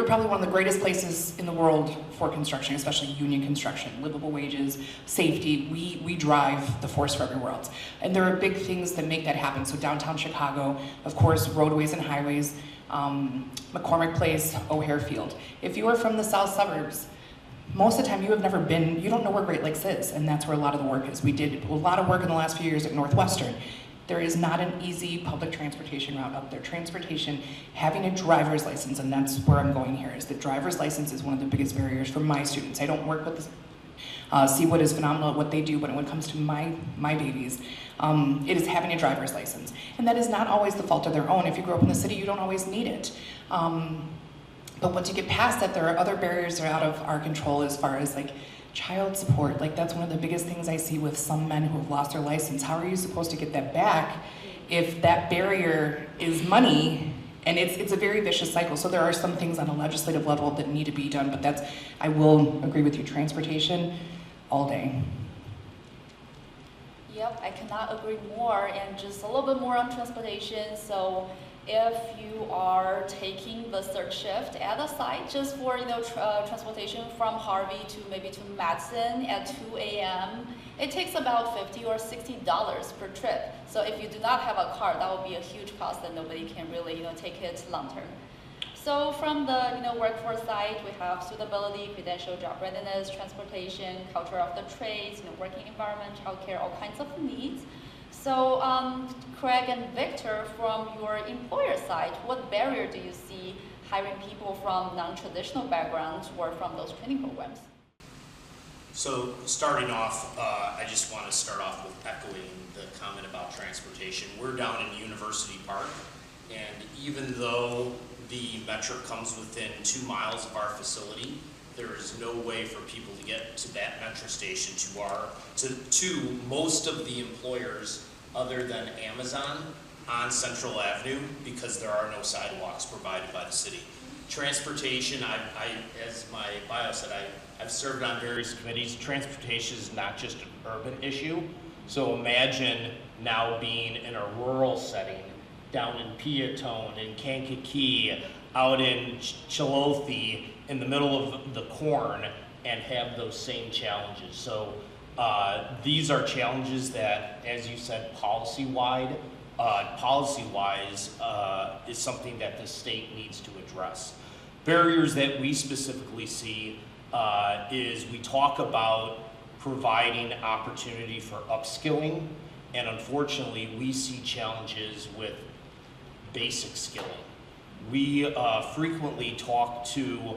probably one of the greatest places in the world for construction, especially union construction, livable wages, safety. We drive the force for everywhere else. And there are big things that make that happen. So downtown Chicago, of course, roadways and highways, McCormick Place, O'Hare Field. If you are from the south suburbs, most of the time you don't know where Great Lakes is, and that's where a lot of the work is. We did a lot of work in the last few years at Northwestern. There is not an easy public transportation route up there. Transportation, having a driver's license, and that's where I'm going here, is the driver's license is one of the biggest barriers for my students. I don't work with this. Seawood is phenomenal at what they do, but when it comes to my babies, it is having a driver's license. And that is not always the fault of their own. If you grow up in the city, you don't always need it. But once you get past that, there are other barriers that are out of our control as far as child support. That's one of the biggest things I see with some men who have lost their license. How are you supposed to get that back if that barrier is money? And it's a very vicious cycle. So there are some things on a legislative level that need to be done, but I will agree with you, transportation all day. Yep, I cannot agree more, and just a little bit more on transportation. So if you are taking the third shift at a site just for transportation from Harvey to maybe to Madison at 2 a.m., it takes about $50 or $60 per trip. So if you do not have a car, that will be a huge cost that nobody can really take it long term. So from the workforce side, we have suitability, credential, job readiness, transportation, culture of the trades, working environment, childcare, all kinds of needs. So Craig and Victor, from your employer side, what barrier do you see hiring people from non-traditional backgrounds or from those training programs? So starting off, I just want to start off with echoing the comment about transportation. We're down in University Park, and even though the metro comes within 2 miles of our facility, there is no way for people to get to that metro station to most of the employers other than Amazon on Central Avenue, because there are no sidewalks provided by the city. Transportation, as my bio said, I've served on various committees. Transportation is not just an urban issue. So imagine now being in a rural setting, down in Peatone, in Kankakee, out in Chilothe, in the middle of the corn, and have those same challenges. So these are challenges that, as you said, policy-wise, is something that the state needs to address. Barriers that we specifically see is we talk about providing opportunity for upskilling, and unfortunately we see challenges with basic skilling. We frequently talk to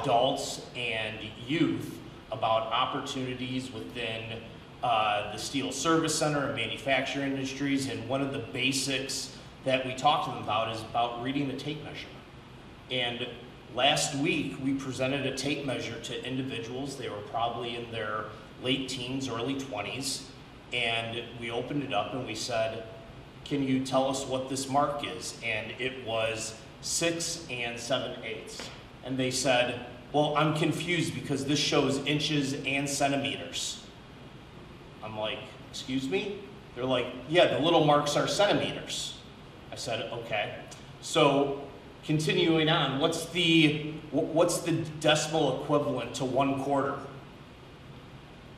adults and youth about opportunities within the Steel Service Center and manufacturing industries, and one of the basics that we talk to them about is about reading a tape measure. And last week we presented a tape measure to individuals. They were probably in their late teens, early 20s, And we opened it up and we said, can you tell us what this mark is? And it was 6 7/8. And they said, well, I'm confused because this shows inches and centimeters. I'm like, excuse me? They're like, yeah, the little marks are centimeters. I said, okay. So continuing on, what's the decimal equivalent to 1/4?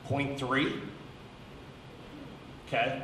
0.3? Okay.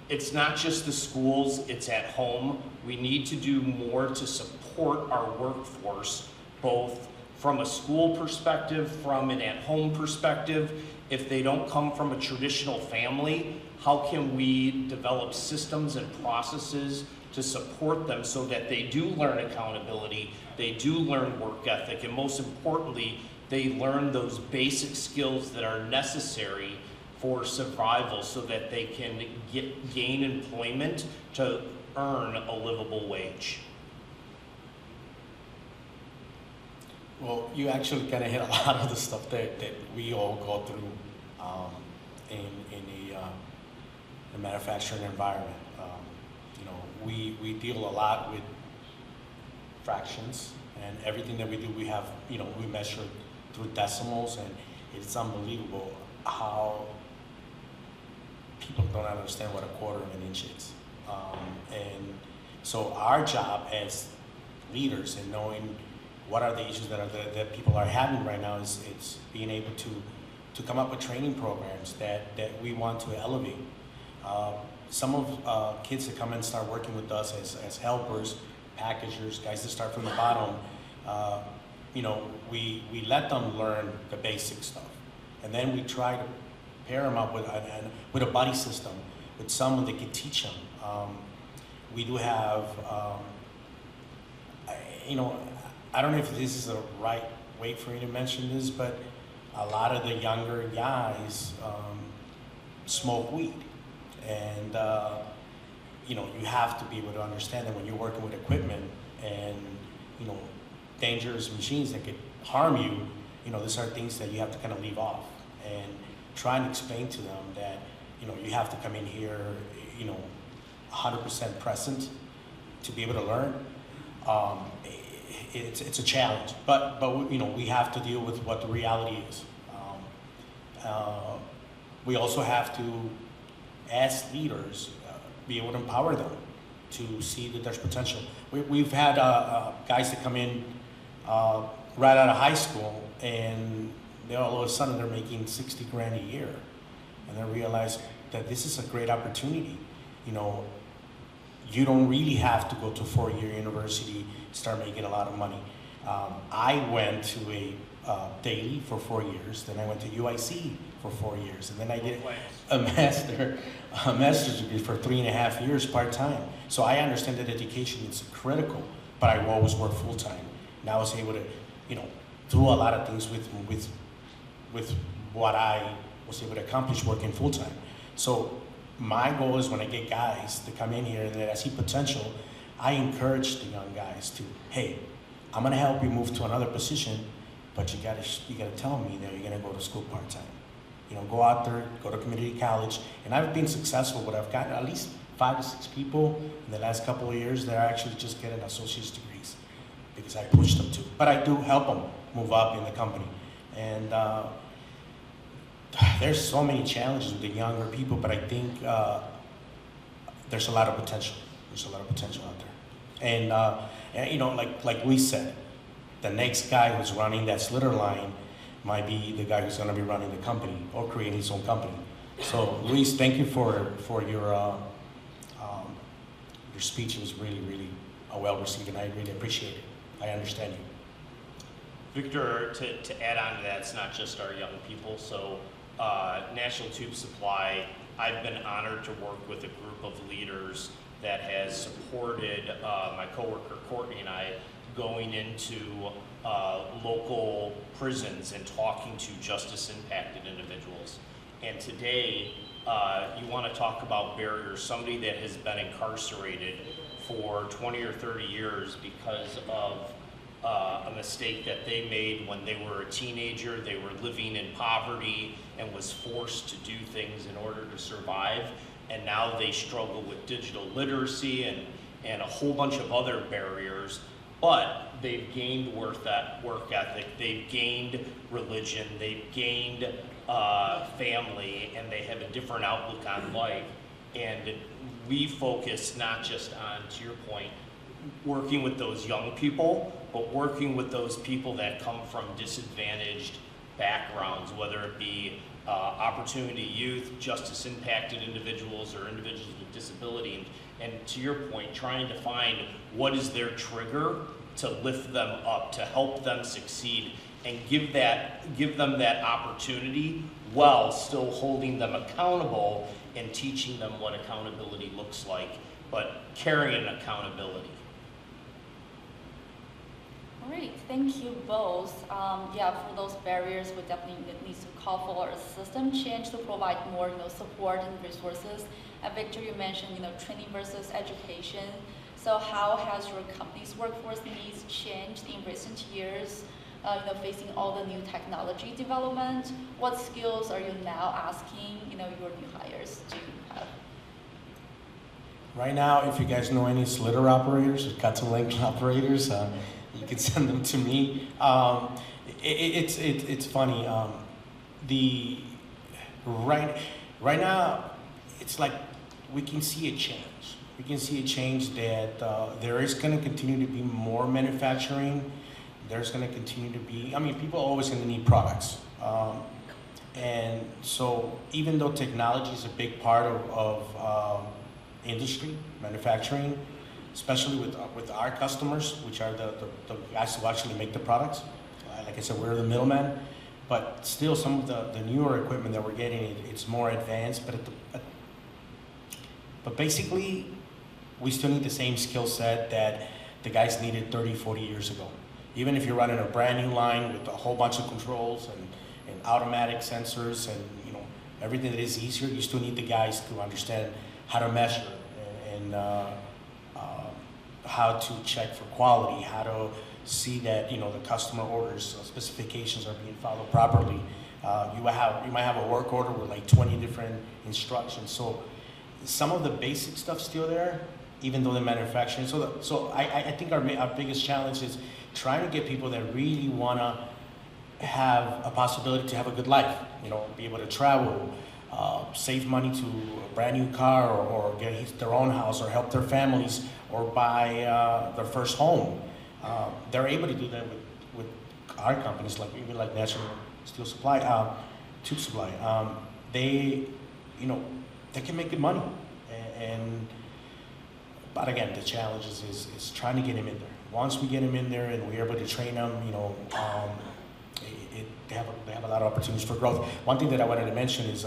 It's not just the schools, it's at home. We need to do more to support our workforce, both from a school perspective, from an at-home perspective. If they don't come from a traditional family, how can we develop systems and processes to support them so that they do learn accountability, they do learn work ethic, and most importantly, they learn those basic skills that are necessary for survival so that they can gain employment to earn a livable wage. Well, you actually kind of hit a lot of the stuff that we all go through in a manufacturing environment. You know, we deal a lot with fractions, and everything that we do, we have, you know, we measure through decimals, and it's unbelievable how people don't understand what 1/4 of an inch is. And so our job as leaders and knowing what are the issues that people are having right now is it's being able to come up with training programs that we want to elevate. Some of kids that come and start working with us as helpers, packagers, guys that start from the bottom, you know, we let them learn the basic stuff. And then we try to pair them up with a buddy system, with someone that can teach them. We do have, you know, I don't know if this is the right way for me to mention this, but a lot of the younger guys smoke weed. And, you know, you have to be able to understand that when you're working with equipment and, you know, dangerous machines that could harm you, you know, these are things that you have to kind of leave off and try and explain to them that, you know, you have to come in here, you know, 100% present to be able to learn. It's a challenge, but you know, we have to deal with what the reality is. We also have to, as leaders, be able to empower them to see that there's potential. We've had guys that come in right out of high school, and they all of a sudden they're making 60 grand a year, and they realize that this is a great opportunity. You know, you don't really have to go to a 4-year university to start making a lot of money. I went to a daily for 4 years, then I went to UIC for 4 years, and then I did a master's degree for 3.5 years part-time. So I understand that education is critical, but I always worked full-time. And I was able to, you know, do a lot of things with what I was able to accomplish working full-time. So my goal is when I get guys to come in here and that I see potential, I encourage the young guys to, hey, I'm gonna help you move to another position, but you gotta tell me that you're gonna go to school part-time. You know, go out there, go to community college, and I've been successful, but I've gotten at least 5 to 6 people in the last couple of years that are actually just getting associate's degrees because I pushed them to. But I do help them move up in the company. And there's so many challenges with the younger people, but I think there's a lot of potential. There's a lot of potential out there. And you know, like we said, the next guy who's running that slitter line might be the guy who's going to be running the company or creating his own company. So, Luis, thank you for your speech. It was really, really well received, and I really appreciate it. I understand you. Victor, to add on to that, it's not just our young people. So, National Tube Supply, I've been honored to work with a group of leaders that has supported my coworker Courtney and I going into local prisons and talking to justice-impacted individuals. And today, you want to talk about barriers. Somebody that has been incarcerated for 20 or 30 years because of a mistake that they made when they were a teenager. They were living in poverty and was forced to do things in order to survive. And now they struggle with digital literacy and a whole bunch of other barriers. But they've gained work ethic, they've gained religion, they've gained family, and they have a different outlook on life. And we focus not just on, to your point, working with those young people, but working with those people that come from disadvantaged backgrounds, whether it be opportunity youth, justice impacted individuals, or individuals with disability. And to your point, trying to find what is their trigger to lift them up, to help them succeed, and give them that opportunity while still holding them accountable and teaching them what accountability looks like, but carrying accountability. All right, thank you both. Yeah, for those barriers, we definitely need to call for a system change to provide more, support and resources. And Victor, you mentioned, training versus education. So how has your company's workforce needs changed in recent years? Facing all the new technology development, what skills are you now asking, your new hires to have? Right now, if you guys know any slitter operators or cut to length operators, you can send them to me. It's funny. Right now, it's like we can see a change. We can see a change that there is going to continue to be more manufacturing. There's going to continue to be, people are always going to need products. And so even though technology is a big part of industry, manufacturing, especially with our customers, which are the guys who actually make the products. Like I said, we're the middleman, but still some of the newer equipment that we're getting, it's more advanced, but basically, we still need the same skill set that the guys needed 30, 40 years ago. Even if you're running a brand new line with a whole bunch of controls and automatic sensors and everything that is easier, you still need the guys to understand how to measure and how to check for quality, how to see that the customer orders specifications are being followed properly. You might have a work order with like 20 different instructions. So some of the basic stuff still there, even though the manufacturing. So I think our biggest challenge is trying to get people that really want to have a possibility to have a good life. Be able to travel, save money to a brand new car, or get their own house, or help their families, or buy their first home. They're able to do that with our companies, even like National Steel Supply, Tube Supply. They can make good money, but again, the challenge is trying to get them in there. Once we get them in there and we're able to train them, they have a lot of opportunities for growth. One thing that I wanted to mention is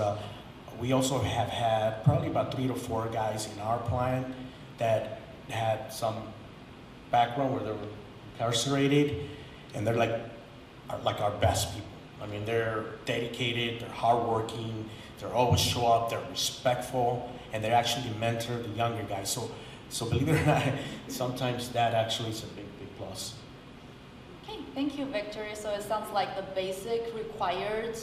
we also have had probably about 3 to 4 guys in our plant that had some background where they were incarcerated, and they're like our best people. They're dedicated, they're hardworking, they're always show up, they're respectful, and they actually mentor the younger guys. So believe it or not, sometimes that actually is a big plus. Okay, thank you, Victor. So it sounds like the basic required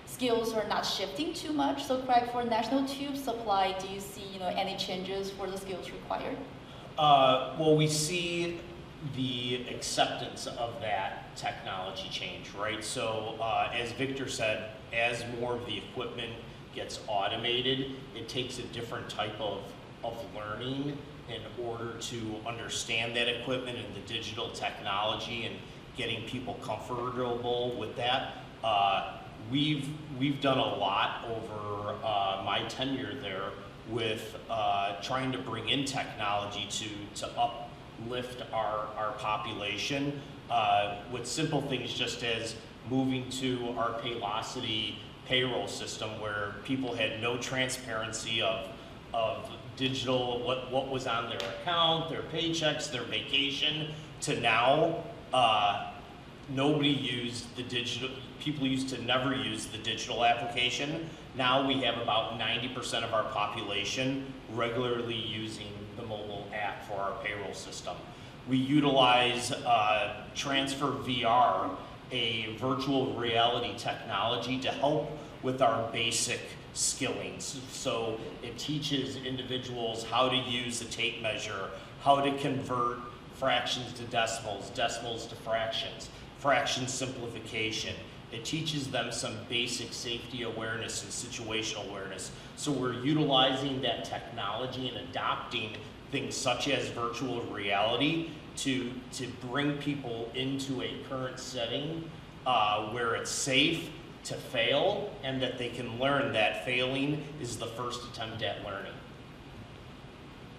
skills are not shifting too much. So correct, for National Tube Supply, do you see any changes for the skills required? Well, we see the acceptance of that technology change, right? So as Victor said, as more of the equipment gets automated, it takes a different type of learning in order to understand that equipment and the digital technology and getting people comfortable with that. We've done a lot over my tenure there with trying to bring in technology to uplift our population with simple things just as moving to our Paylocity payroll system, where people had no transparency of digital, what was on their account, their paychecks, their vacation, to now nobody used the digital. People used to never use the digital application. Now we have about 90% of our population regularly using the mobile app for our payroll system. We utilize Transfer VR, a virtual reality technology, to help with our basic skilling. So it teaches individuals how to use a tape measure, how to convert fractions to decimals, decimals to fractions, fraction simplification. It teaches them some basic safety awareness and situational awareness. So we're utilizing that technology and adopting things such as virtual reality to bring people into a current setting where it's safe to fail, and that they can learn that failing is the first attempt at learning.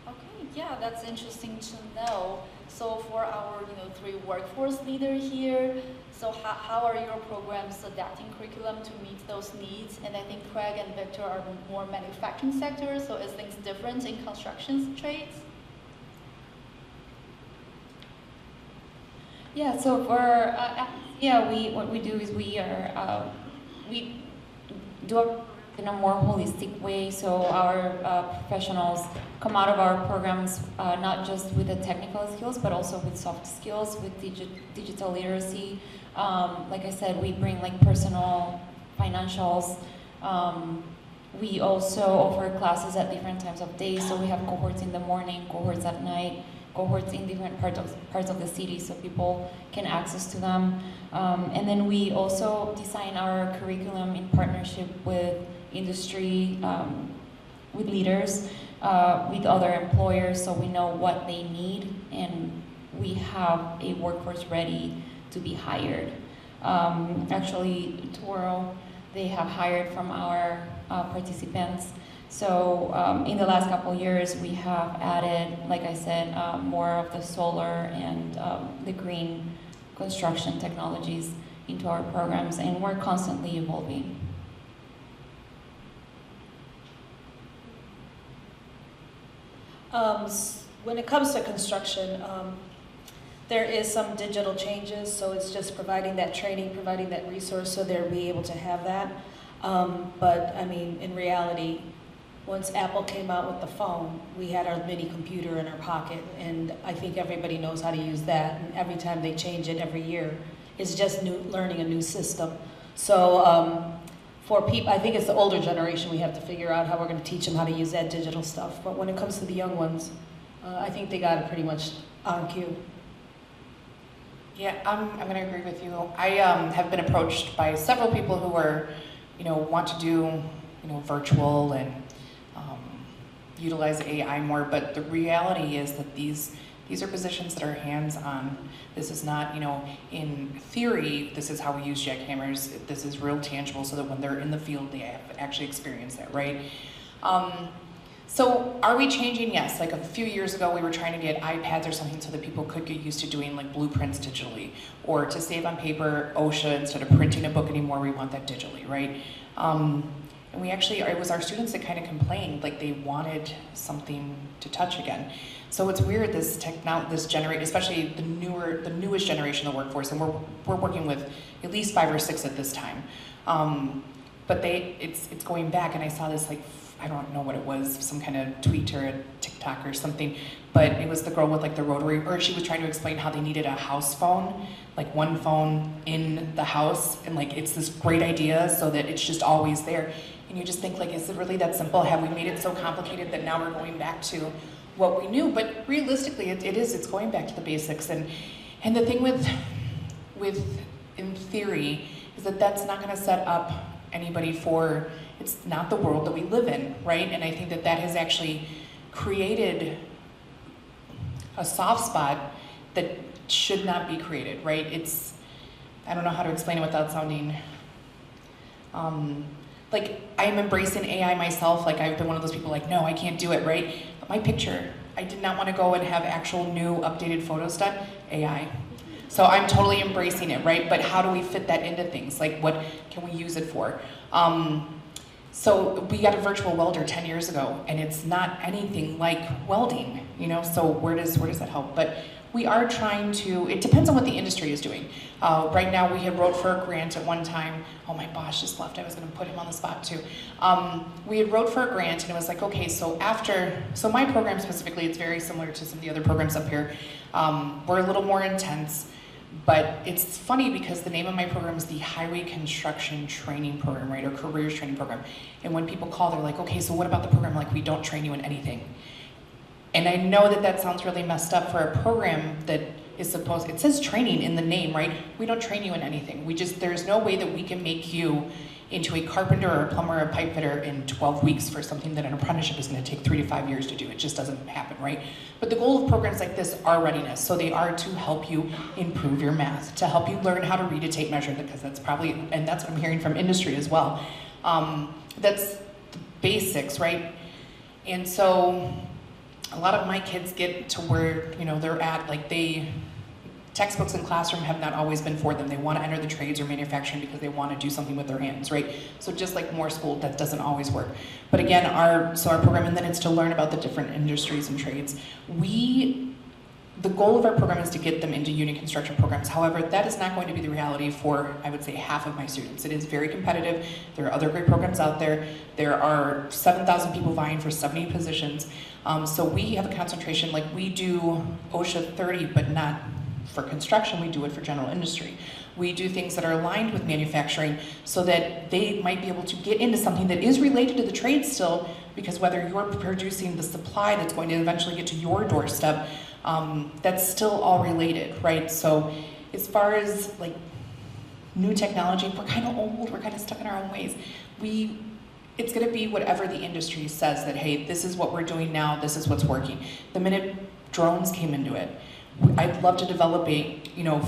Okay, yeah, that's interesting to know. So for our 3 workforce leader here, so how are your programs adapting curriculum to meet those needs? And I think Craig and Victor are more manufacturing sectors, so is things different in construction trades? Yeah, so for what we do is we do it in a more holistic way. So our professionals come out of our programs not just with the technical skills, but also with soft skills, with digital literacy. Like I said, we bring like personal financials. We also offer classes at different times of day. So we have cohorts in the morning, cohorts at night, cohorts in different parts of the city, so people can access to them. And then we also design our curriculum in partnership with industry, with leaders, with other employers, so we know what they need, and we have a workforce ready to be hired. Actually, tomorrow they have hired from our participants. So in the last couple of years, we have added, like I said, more of the solar and the green construction technologies into our programs, and we're constantly evolving. When it comes to construction, there is some digital changes, so it's just providing that training, providing that resource so they'll be able to have that. But I mean, in reality, once Apple came out with the phone, we had our mini computer in our pocket, and I think everybody knows how to use that, and every time they change it every year, it's just learning a new system. So for people, I think it's the older generation, we have to figure out how we're going to teach them how to use that digital stuff. But when it comes to the young ones, I think they got it pretty much on cue. Yeah, I'm going to agree with you. I have been approached by several people who are, want to do, virtual and utilize AI more, but the reality is that these are positions that are hands-on. This is not, in theory, this is how we use jackhammers. This is real tangible, so that when they're in the field, they have actually experienced that, right? So are we changing? Yes. Like a few years ago, we were trying to get iPads or something so that people could get used to doing like blueprints digitally, or to save on paper, OSHA, instead of printing a book anymore, we want that digitally, right? And we actually, it was our students that kind of complained, like they wanted something to touch again. So it's weird, this generation, especially the newest generation of the workforce, and we're working with at least 5 or 6 at this time. But it's going back, and I saw this like, I don't know what it was, some kind of tweet or a TikTok or something, but it was the girl with like the rotary, or she was trying to explain how they needed a house phone, like one phone in the house, and like it's this great idea so that it's just always there. And you just think like, is it really that simple? Have we made it so complicated that now we're going back to what we knew? But realistically, it's going back to the basics. And the thing with in theory is that that's not going to set up anybody for, it's not the world that we live in, right? And I think that has actually created a soft spot that should not be created, right? I don't know how to explain it without sounding, like I'm embracing AI myself. Like I've been one of those people like, no, I can't do it, right? But my picture, I did not want to go and have actual new updated photos done, AI. So I'm totally embracing it, right? But how do we fit that into things? Like what can we use it for? So we got a virtual welder 10 years ago, and it's not anything like welding, so where does that help? But we are trying to, it depends on what the industry is doing. Right now we had wrote for a grant at one time. Oh, my boss just left, I was gonna put him on the spot too. We had wrote for a grant and it was like, okay, so my program specifically, it's very similar to some of the other programs up here. We're a little more intense, but it's funny because the name of my program is the Highway Construction Training Program, right, or Careers Training Program. And when people call, they're like, okay, so what about the program? Like, we don't train you in anything. And I know that that sounds really messed up for a program that is supposed, it says training in the name, right? We don't train you in anything. There's no way that we can make you into a carpenter or a plumber or a pipe fitter in 12 weeks for something that an apprenticeship is going to take 3 to 5 years to do. It just doesn't happen, right? But the goal of programs like this are readiness. So they are to help you improve your math, to help you learn how to read a tape measure, because that's probably, and that's what I'm hearing from industry as well. That's the basics, right? And so a lot of my kids get to where, you know, they're at, like textbooks in classroom have not always been for them. They want to enter the trades or manufacturing because they want to do something with their hands, right? So just like more school, that doesn't always work. But again, our program, and then it's to learn about the different industries and trades. The goal of our program is to get them into union construction programs. However, that is not going to be the reality for, I would say, half of my students. It is very competitive. There are other great programs out there. There are 7,000 people vying for 70 positions. So we have a concentration, like we do OSHA 30, but not for construction, we do it for general industry. We do things that are aligned with manufacturing so that they might be able to get into something that is related to the trade still, because whether you're producing the supply that's going to eventually get to your doorstep, that's still all related, right? So as far as like new technology, we're kind of old, we're kind of stuck in our own ways. It's gonna be whatever the industry says that, hey, this is what we're doing now, this is what's working. The minute drones came into it, I'd love to develop a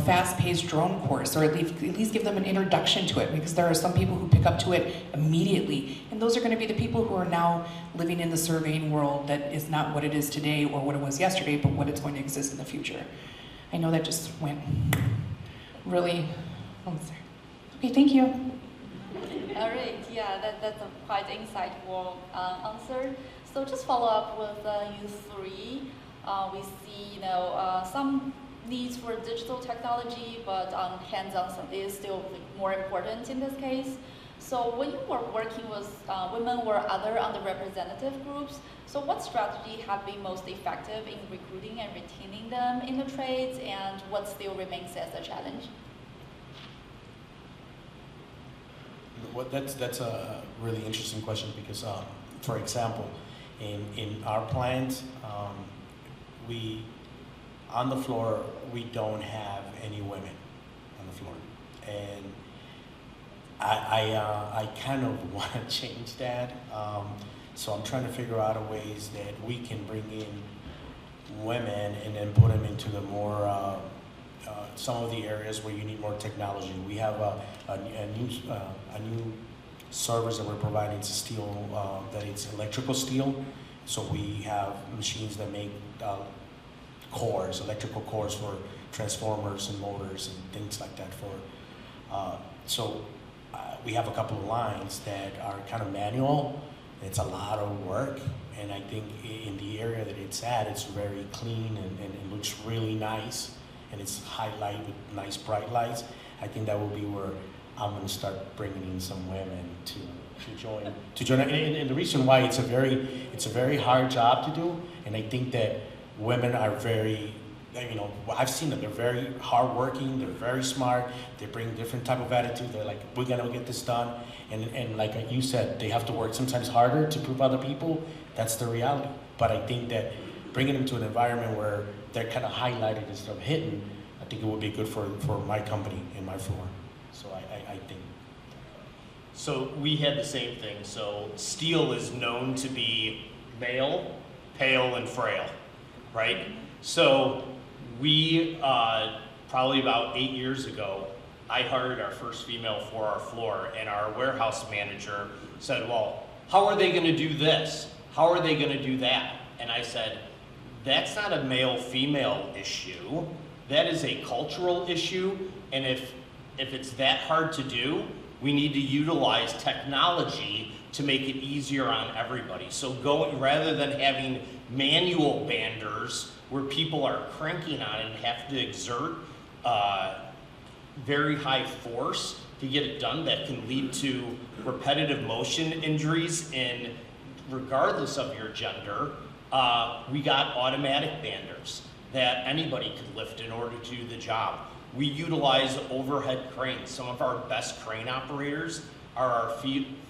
fast-paced drone course, or at least give them an introduction to it, because there are some people who pick up to it immediately, and those are going to be the people who are now living in the surveying world that is not what it is today or what it was yesterday, but what it's going to exist in the future. I know that just went really, sorry. Okay, thank you. All right, yeah, that's a quite insightful answer. So just follow up with you three. We see, some needs for digital technology, but hands-on is still more important in this case. So when you were working with women or other underrepresented groups, so what strategy have been most effective in recruiting and retaining them in the trades, and what still remains as a challenge? That's a really interesting question, because, for example, in our plant, on the floor, we don't have any women on the floor, and I kind of want to change that. So I'm trying to figure out ways that we can bring in women and then put them into the more some of the areas where you need more technology. We have a new service that we're providing to steel, that it's electrical steel. So we have machines that make electrical cores for transformers and motors and things like that. We have a couple of lines that are kind of manual. It's a lot of work, and I think in the area that it's at, it's very clean and it looks really nice, and it's highlighted with nice bright lights. I think that will be where I'm going to start bringing in some women to join. And the reason why it's a very hard job to do, and I think that women are very, I've seen them. They're very hardworking. They're very smart. They bring different type of attitude. They're like, we're gonna get this done. And like you said, they have to work sometimes harder to prove other people. That's the reality. But I think that bringing them to an environment where they're kind of highlighted instead of hidden, I think it would be good for my company and my floor. So I think. So we had the same thing. So steel is known to be male, pale, and frail, right? So we, probably about 8 years ago, I hired our first female for our floor, and our warehouse manager said, well, how are they gonna do this? How are they gonna do that? And I said, that's not a male-female issue. That is a cultural issue, and if it's that hard to do, We need to utilize technology to make it easier on everybody. So rather than having manual banders where people are cranking on it and have to exert very high force to get it done, that can lead to repetitive motion injuries, and regardless of your gender, we got automatic banders that anybody could lift in order to do the job. We utilize overhead cranes. Some of our best crane operators are our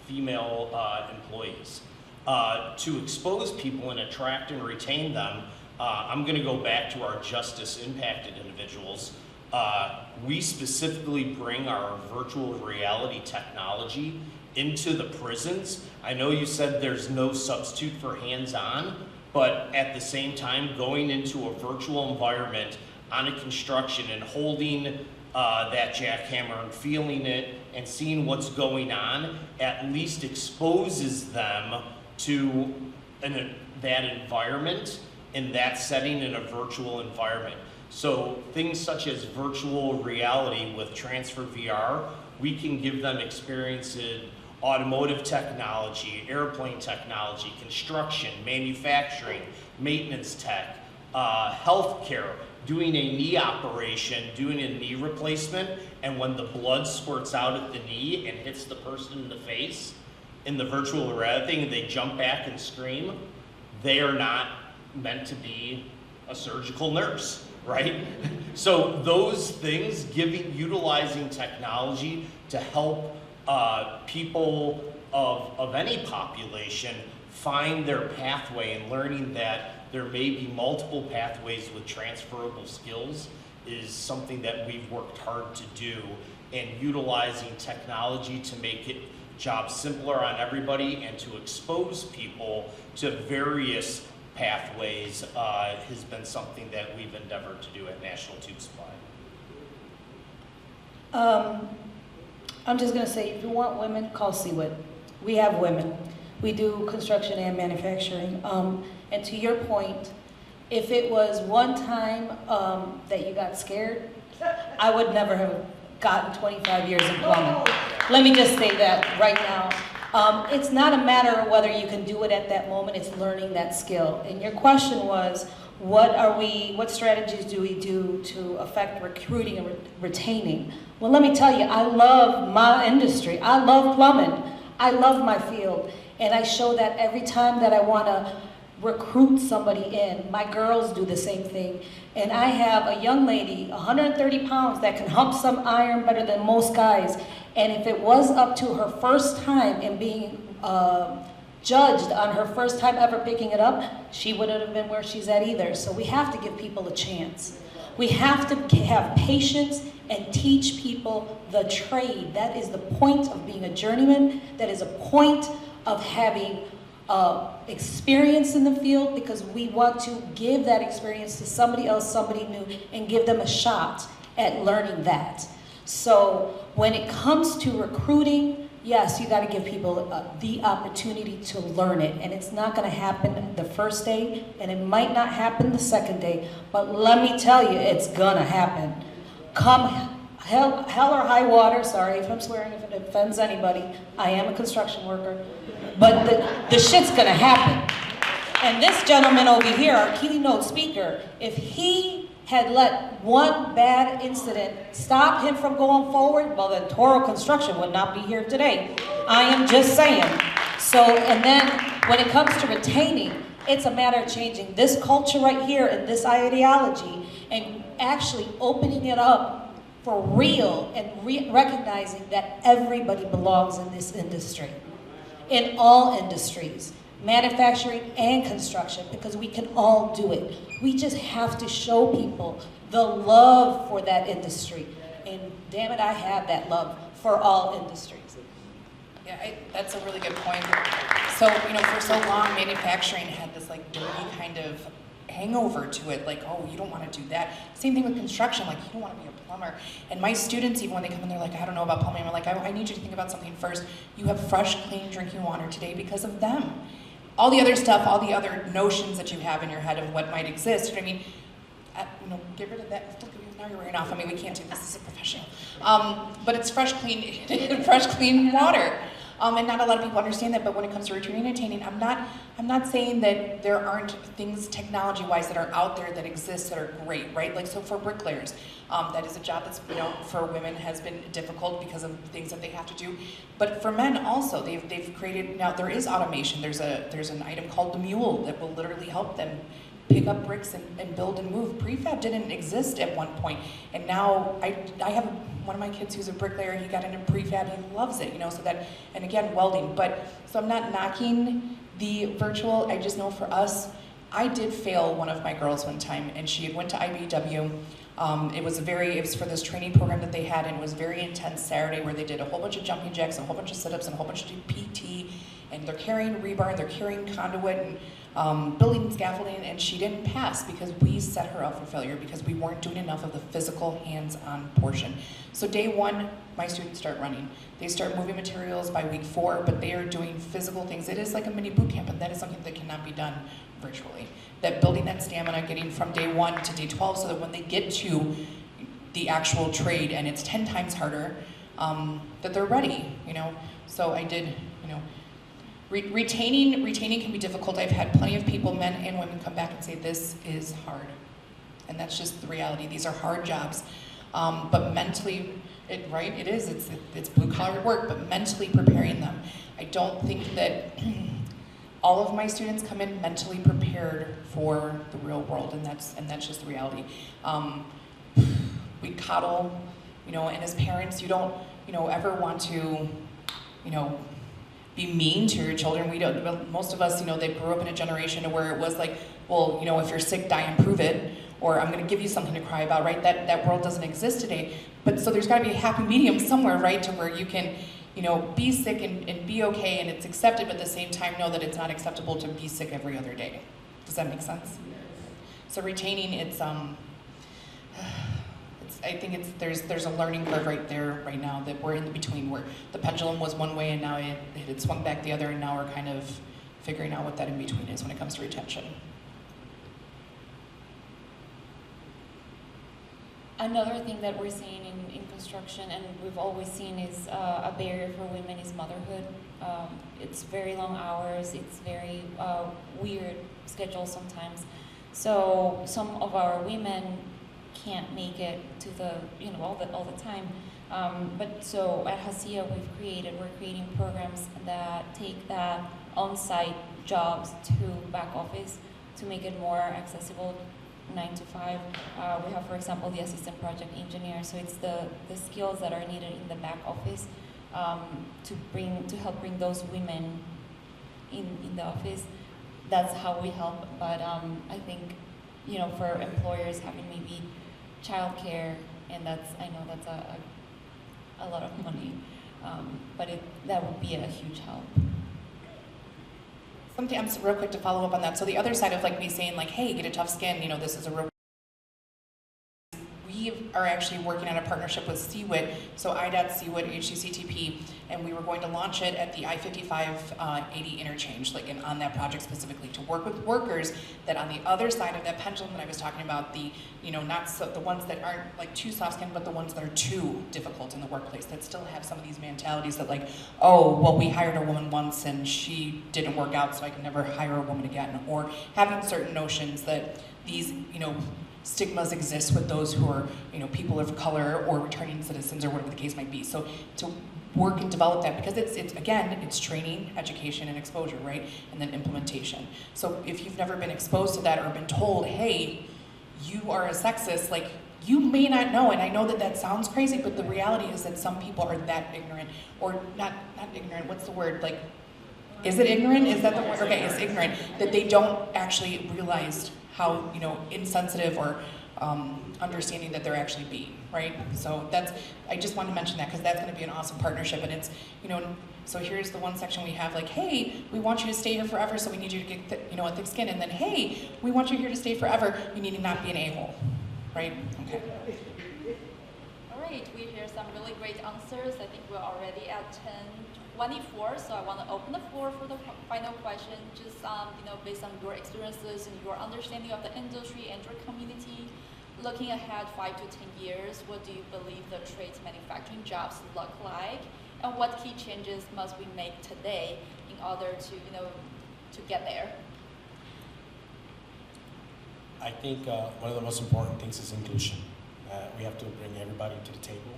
female employees. To expose people and attract and retain them, I'm gonna go back to our justice impacted individuals. We specifically bring our virtual reality technology into the prisons. I know you said there's no substitute for hands-on, but at the same time, going into a virtual environment on a construction and holding that jackhammer and feeling it and seeing what's going on at least exposes them to that environment in that setting in a virtual environment. So things such as virtual reality with Transfer VR, we can give them experience in automotive technology, airplane technology, construction, manufacturing, maintenance tech, healthcare, doing a knee operation, doing a knee replacement, and when the blood squirts out at the knee and hits the person in the face, in the virtual reality thing, they jump back and scream, they are not meant to be a surgical nurse, right? So those things, utilizing technology to help people of any population find their pathway, and learning that there may be multiple pathways with transferable skills is something that we've worked hard to do, and utilizing technology to make it job simpler on everybody and to expose people to various pathways has been something that we've endeavored to do at National Tube Supply. I'm just gonna say, if you want women, call CWIT. We have women. We do construction and manufacturing. And to your point, if it was one time that you got scared, I would never have gotten 25 years in plumbing. Let me just say that right now. It's not a matter of whether you can do it at that moment, it's learning that skill. And your question was, what strategies do we do to affect recruiting and retaining? Well, let me tell you, I love my industry. I love plumbing. I love my field. And I show that every time that I want to recruit somebody in. My girls do the same thing. And I have a young lady, 130 pounds, that can hump some iron better than most guys. And if it was up to her first time and being judged on her first time ever picking it up, she wouldn't have been where she's at either. So we have to give people a chance. We have to have patience and teach people the trade. That is the point of being a journeyman. That is a point of having experience in the field, because we want to give that experience to somebody else, somebody new, and give them a shot at learning that. So when it comes to recruiting, yes, you got to give people the opportunity to learn it. And it's not going to happen the first day, and it might not happen the second day, but let me tell you, it's going to happen. Come hell or high water, sorry if I'm swearing, if it offends anybody, I am a construction worker, but the shit's going to happen. And this gentleman over here, our keynote speaker, if he had let one bad incident stop him from going forward, well then Toro Construction would not be here today. I am just saying. So, and then when it comes to retaining, it's a matter of changing this culture right here and this ideology and actually opening it up for real and recognizing that everybody belongs in this industry, in all industries. Manufacturing and construction, because we can all do it. We just have to show people the love for that industry. And damn it, I have that love for all industries. Yeah, that's a really good point. So, you know, for so long, manufacturing had this like dirty kind of hangover to it, like, oh, you don't want to do that. Same thing with construction, like, you don't want to be a plumber. And my students, even when they come in, they're like, I don't know about plumbing. I'm like, I need you to think about something first. You have fresh, clean drinking water today because of them. All the other stuff, all the other notions that you have in your head of what might exist, I mean, you know, get rid of that. Still give you now you're wearing off. I mean, we can't do this. This is a professional. But it's fresh, clean, fresh, clean water. And not a lot of people understand that, but when it comes to returning and attaining, I'm not saying that there aren't things technology-wise that are out there that exist that are great, right? Like, so for bricklayers, that is a job that's, you know, for women has been difficult because of things that they have to do. But for men also, they've created, now there is automation. There's an item called the mule that will literally help them pick up bricks and build and move. Prefab didn't exist at one point, and now I have one of my kids who's a bricklayer. He got into prefab, he loves it, you know, so that, and again, welding. But, so I'm not knocking the virtual, I just know for us, I did fail one of my girls one time, and she had went to IBW. It was for this training program that they had, and it was very intense Saturday where they did a whole bunch of jumping jacks, a whole bunch of sit-ups, and a whole bunch of PT, and they're carrying rebar, and they're carrying conduit, and building scaffolding, and she didn't pass because we set her up for failure because we weren't doing enough of the physical hands-on portion. So day one, my students start running. They start moving materials by week 4, but they are doing physical things. It is like a mini boot camp, and that is something that cannot be done virtually. That building that stamina, getting from day 1 to day 12, so that when they get to the actual trade, and it's 10 times harder, that they're ready, you know? So I did, you know, retaining can be difficult. I've had plenty of people, men and women, come back and say this is hard. And that's just the reality. These are hard jobs. But mentally, it is, it's blue collar work, but mentally preparing them. I don't think that all of my students come in mentally prepared for the real world, and that's just the reality. We coddle, you know, and as parents, you don't, you know, ever want to, you know, be mean to your children. We don't, most of us, you know, they grew up in a generation where it was like, well, you know, if you're sick, die and prove it, or I'm gonna give you something to cry about, right? That world doesn't exist today. But so there's gotta be a happy medium somewhere, right? To where you can, you know, be sick and be okay and it's accepted, but at the same time know that it's not acceptable to be sick every other day. Does that make sense? So retaining, I think there's a learning curve right there right now that we're in the between, where the pendulum was one way and now it had swung back the other, and now we're kind of figuring out what that in between is when it comes to retention. Another thing that we're seeing in construction, and we've always seen, is a barrier for women is motherhood. It's very long hours, it's very weird schedule sometimes. So some of our women can't make it to the, you know, all the time. But so at HIRE, we're creating programs that take that on-site jobs to back office to make it more accessible, 9 to 5. We have, for example, the assistant project engineer. So it's the skills that are needed in the back office to help bring those women in the office. That's how we help. But I think, you know, for employers having maybe childcare, and I know that's a lot of money, but that would be a huge help. Something, real quick to follow up on that. So the other side of like me saying like, hey, get a tough skin, you know, this is a real. We are actually working on a partnership with CWIT, so IDOT, CWIT, HCCTP, and we were going to launch it at the I-55-80 interchange, like on that project specifically, to work with workers that on the other side of that pendulum that I was talking about, the, you know, not so, the ones that aren't like too soft-skinned, but the ones that are too difficult in the workplace, that still have some of these mentalities that like, oh, well, we hired a woman once and she didn't work out, so I can never hire a woman again, or having certain notions that these, you know, stigmas exist with those who are, you know, people of color or returning citizens or whatever the case might be. So to work and develop that, because it's again, it's training, education, and exposure, right? And then implementation. So if you've never been exposed to that or been told, hey, you are a sexist, like, you may not know, and I know that that sounds crazy, but the reality is that some people are that ignorant, or not ignorant, what's the word, like, is it ignorant? Is that the word? Okay, it's ignorant, that they don't actually realize how, you know, insensitive or understanding that they're actually being, right? So that's, I just wanted to mention that because that's going to be an awesome partnership, and it's, you know, so here's the one section we have like, hey, we want you to stay here forever, so we need you to get, you know, a thick skin, and then, hey, we want you here to stay forever, you need to not be an a-hole, right? Okay. All right, we hear some really great answers. I think we're already at 10:24, so I want to open the floor for the final question. Just you know, based on your experiences and your understanding of the industry and your community, looking ahead 5 to 10 years, what do you believe the trades manufacturing jobs look like? And what key changes must we make today in order to, to get there? I think one of the most important things is inclusion. We have to bring everybody to the table.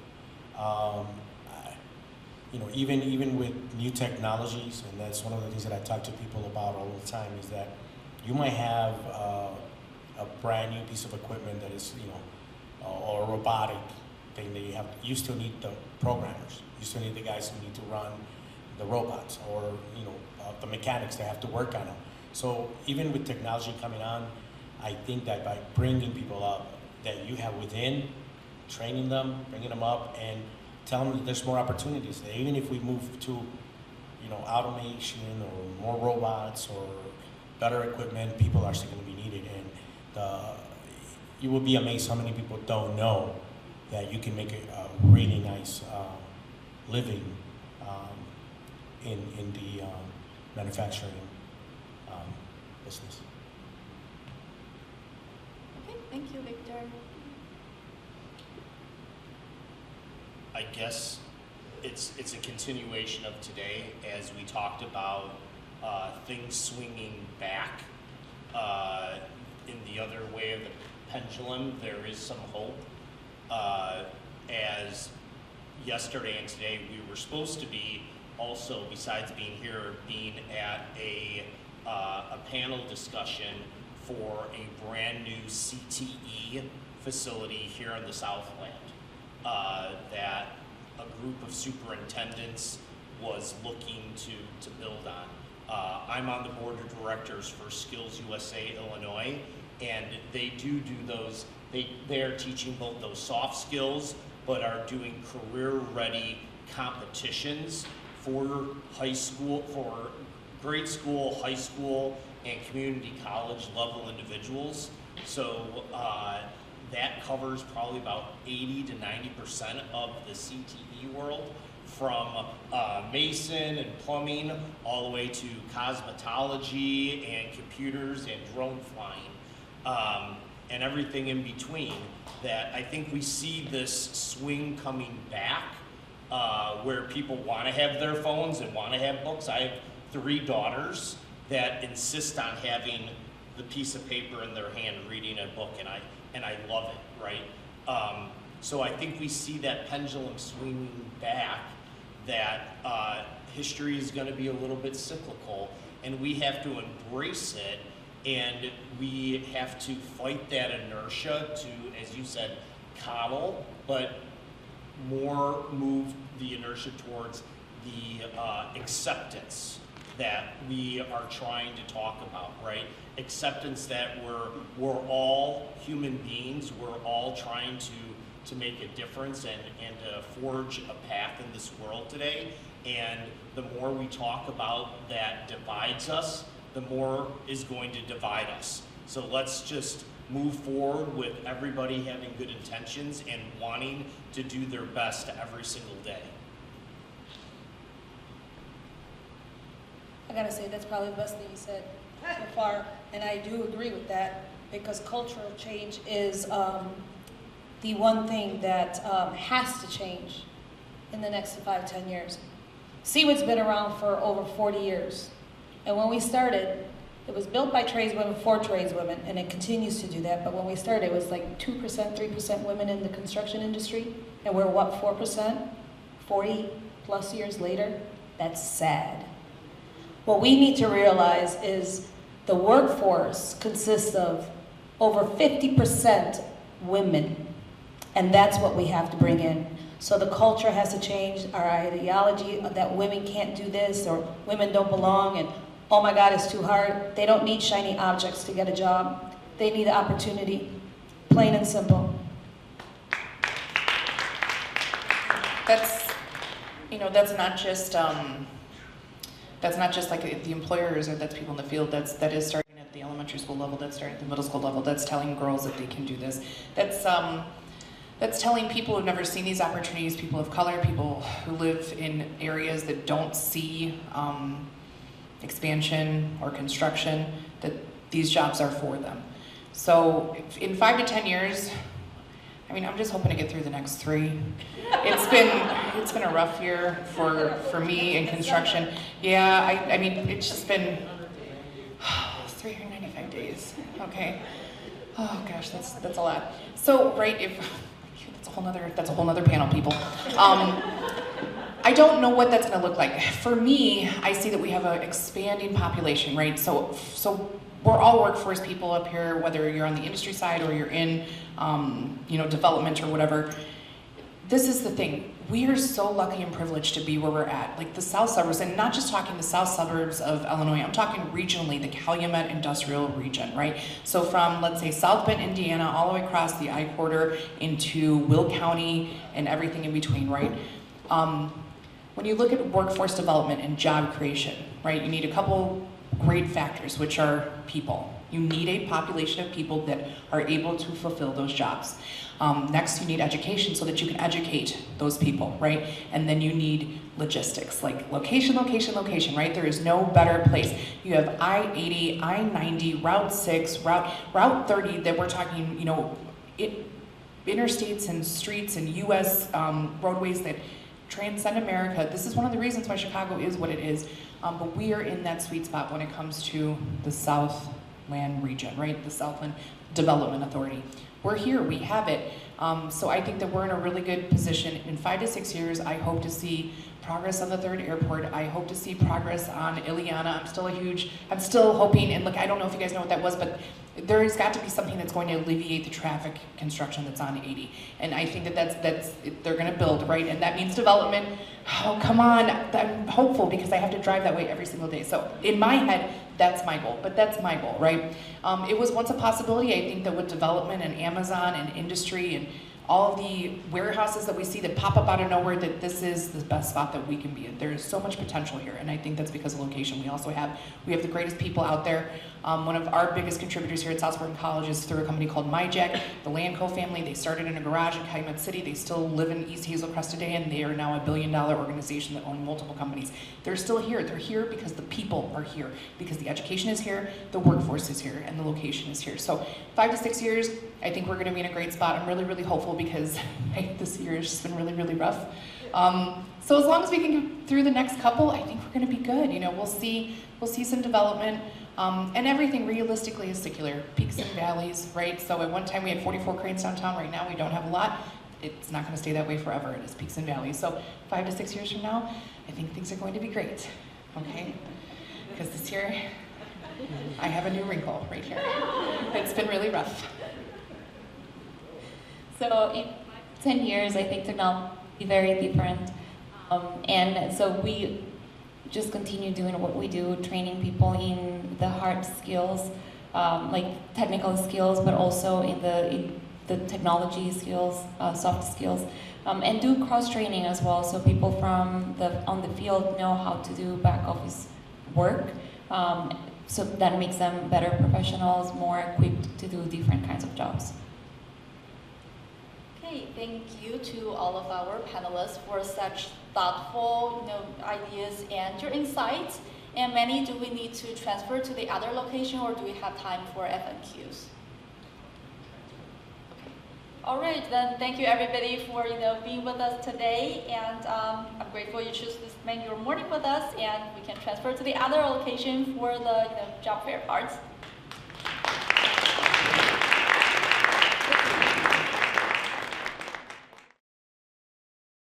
Even with new technologies, and that's one of the things that I talk to people about all the time, is that you might have a brand new piece of equipment that is, or a robotic thing that you have. You still need the programmers. You still need the guys who need to run the robots, or the mechanics that have to work on them. So even with technology coming on, I think that by bringing people up that you have within, training them, bringing them up, and tell them that there's more opportunities. That even if we move to, automation or more robots or better equipment, people are still going to be needed. And you will be amazed how many people don't know that you can make a really nice living in the manufacturing business. Okay, thank you, Victor. I guess it's a continuation of today, as we talked about things swinging back in the other way of the pendulum. There is some hope. As yesterday and today, we were supposed to be also, besides being here, being at a panel discussion for a brand new CTE facility here in the Southland. That a group of superintendents was looking to build on. I'm on the board of directors for Skills USA Illinois, and they do those, they're teaching both those soft skills, but are doing career-ready competitions for high school, for grade school, high school, and community college level individuals. So that covers probably about 80 to 90% of the CTE world, from mason and plumbing all the way to cosmetology and computers and drone flying, and everything in between. That I think we see this swing coming back, where people want to have their phones and want to have books. I have 3 daughters that insist on having the piece of paper in their hand reading a book, and I love it, right? So I think we see that pendulum swinging back, that history is going to be a little bit cyclical, and we have to embrace it, and we have to fight that inertia to, as you said, coddle, but more move the inertia towards the acceptance that we are trying to talk about, right? Acceptance that we're all human beings, we're all trying to make a difference and to forge a path in this world today. And the more we talk about that divides us, the more is going to divide us. So let's just move forward with everybody having good intentions and wanting to do their best every single day. I gotta say, that's probably the best thing you said so far, and I do agree with that, because cultural change is the one thing that has to change in the next 5 to 10 years. Seawood's been around for over 40 years, and when we started, it was built by tradeswomen for tradeswomen, and it continues to do that, but when we started, it was like 2%, 3% women in the construction industry, and we're what, 4%? 40 plus years later? That's sad. What we need to realize is the workforce consists of over 50% women, and that's what we have to bring in. So the culture has to change, our ideology that women can't do this, or women don't belong, and oh my God, it's too hard. They don't need shiny objects to get a job. They need opportunity, plain and simple. That's not just like the employers, or that's people in the field. That is starting at the elementary school level. That's starting at the middle school level. That's telling girls that they can do this. That's telling people who've never seen these opportunities, people of color, people who live in areas that don't see expansion or construction, that these jobs are for them. So in 5 to 10 years, I mean, I'm just hoping to get through the next 3. It's been a rough year for me in construction. Yeah, I mean, it's just been 395 days. Okay. Oh gosh, that's a lot. So right, that's a whole nother panel, people. I don't know what that's going to look like. For me, I see that we have an expanding population, right? So we're all workforce people up here, whether you're on the industry side or you're in, development or whatever. This is the thing. We are so lucky and privileged to be where we're at. Like the South Suburbs, and not just talking the South Suburbs of Illinois, I'm talking regionally, the Calumet Industrial Region, right? So from, let's say, South Bend, Indiana, all the way across the I-Quarter into Will County and everything in between, right? When you look at workforce development and job creation, right, you need a couple great factors, which are people. You need a population of people that are able to fulfill those jobs. Next, you need education so that you can educate those people, right? And then you need logistics, like location, location, location, right? There is no better place. You have I-80, I-90, Route 6, Route 30 that we're talking, interstates and streets and U.S. Roadways that transcend America. This is one of the reasons why Chicago is what it is. But we are in that sweet spot when it comes to the Southland region, right? The Southland Development Authority. We're here, we have it. So I think that we're in a really good position. In 5 to 6 years, I hope to see progress on the 3rd airport. I hope to see progress on Ileana. I'm still hoping, and look, I don't know if you guys know what that was, but there's got to be something that's going to alleviate the traffic construction that's on 80. And I think that they're gonna build, right? And that means development. Oh, come on, I'm hopeful because I have to drive that way every single day. So in my head, that's my goal, but that's my goal, right? It was once a possibility. I think that with development and Amazon and industry and all of the warehouses that we see that pop up out of nowhere, that this is the best spot that we can be in. There is so much potential here, and I think that's because of location. We have the greatest people out there. One of our biggest contributors here at South Suburban College is through a company called MyJack, the Landco family. They started in a garage in Calumet City. They still live in East Hazel Crest today, and they are now a billion-dollar organization that own multiple companies. They're still here. They're here because the people are here, because the education is here, the workforce is here, and the location is here. So 5 to 6 years, I think we're going to be in a great spot. I'm really, really hopeful because this year has just been really, really rough. So as long as we can get through the next couple, I think we're going to be good. We'll see some development. And everything realistically is secular, peaks and valleys, right? So at one time we had 44 cranes downtown. Right now we don't have a lot. It's not going to stay that way forever. It is peaks and valleys. So 5 to 6 years from now, I think things are going to be great, okay? Because this year, I have a new wrinkle right here. It's been really rough. So in 10 years, I think technology will be very different. And so we just continue doing what we do, training people in the hard skills, like technical skills, but also in the technology skills, soft skills, and do cross-training as well, so people from on the field know how to do back office work. So that makes them better professionals, more equipped to do different kinds of jobs. Okay, thank you to all of our panelists for such thoughtful ideas and your insights. And Manny, do we need to transfer to the other location or do we have time for FMQs? All right, then thank you everybody for being with us today, and I'm grateful you chose to spend your morning with us, and we can transfer to the other location for the job fair parts.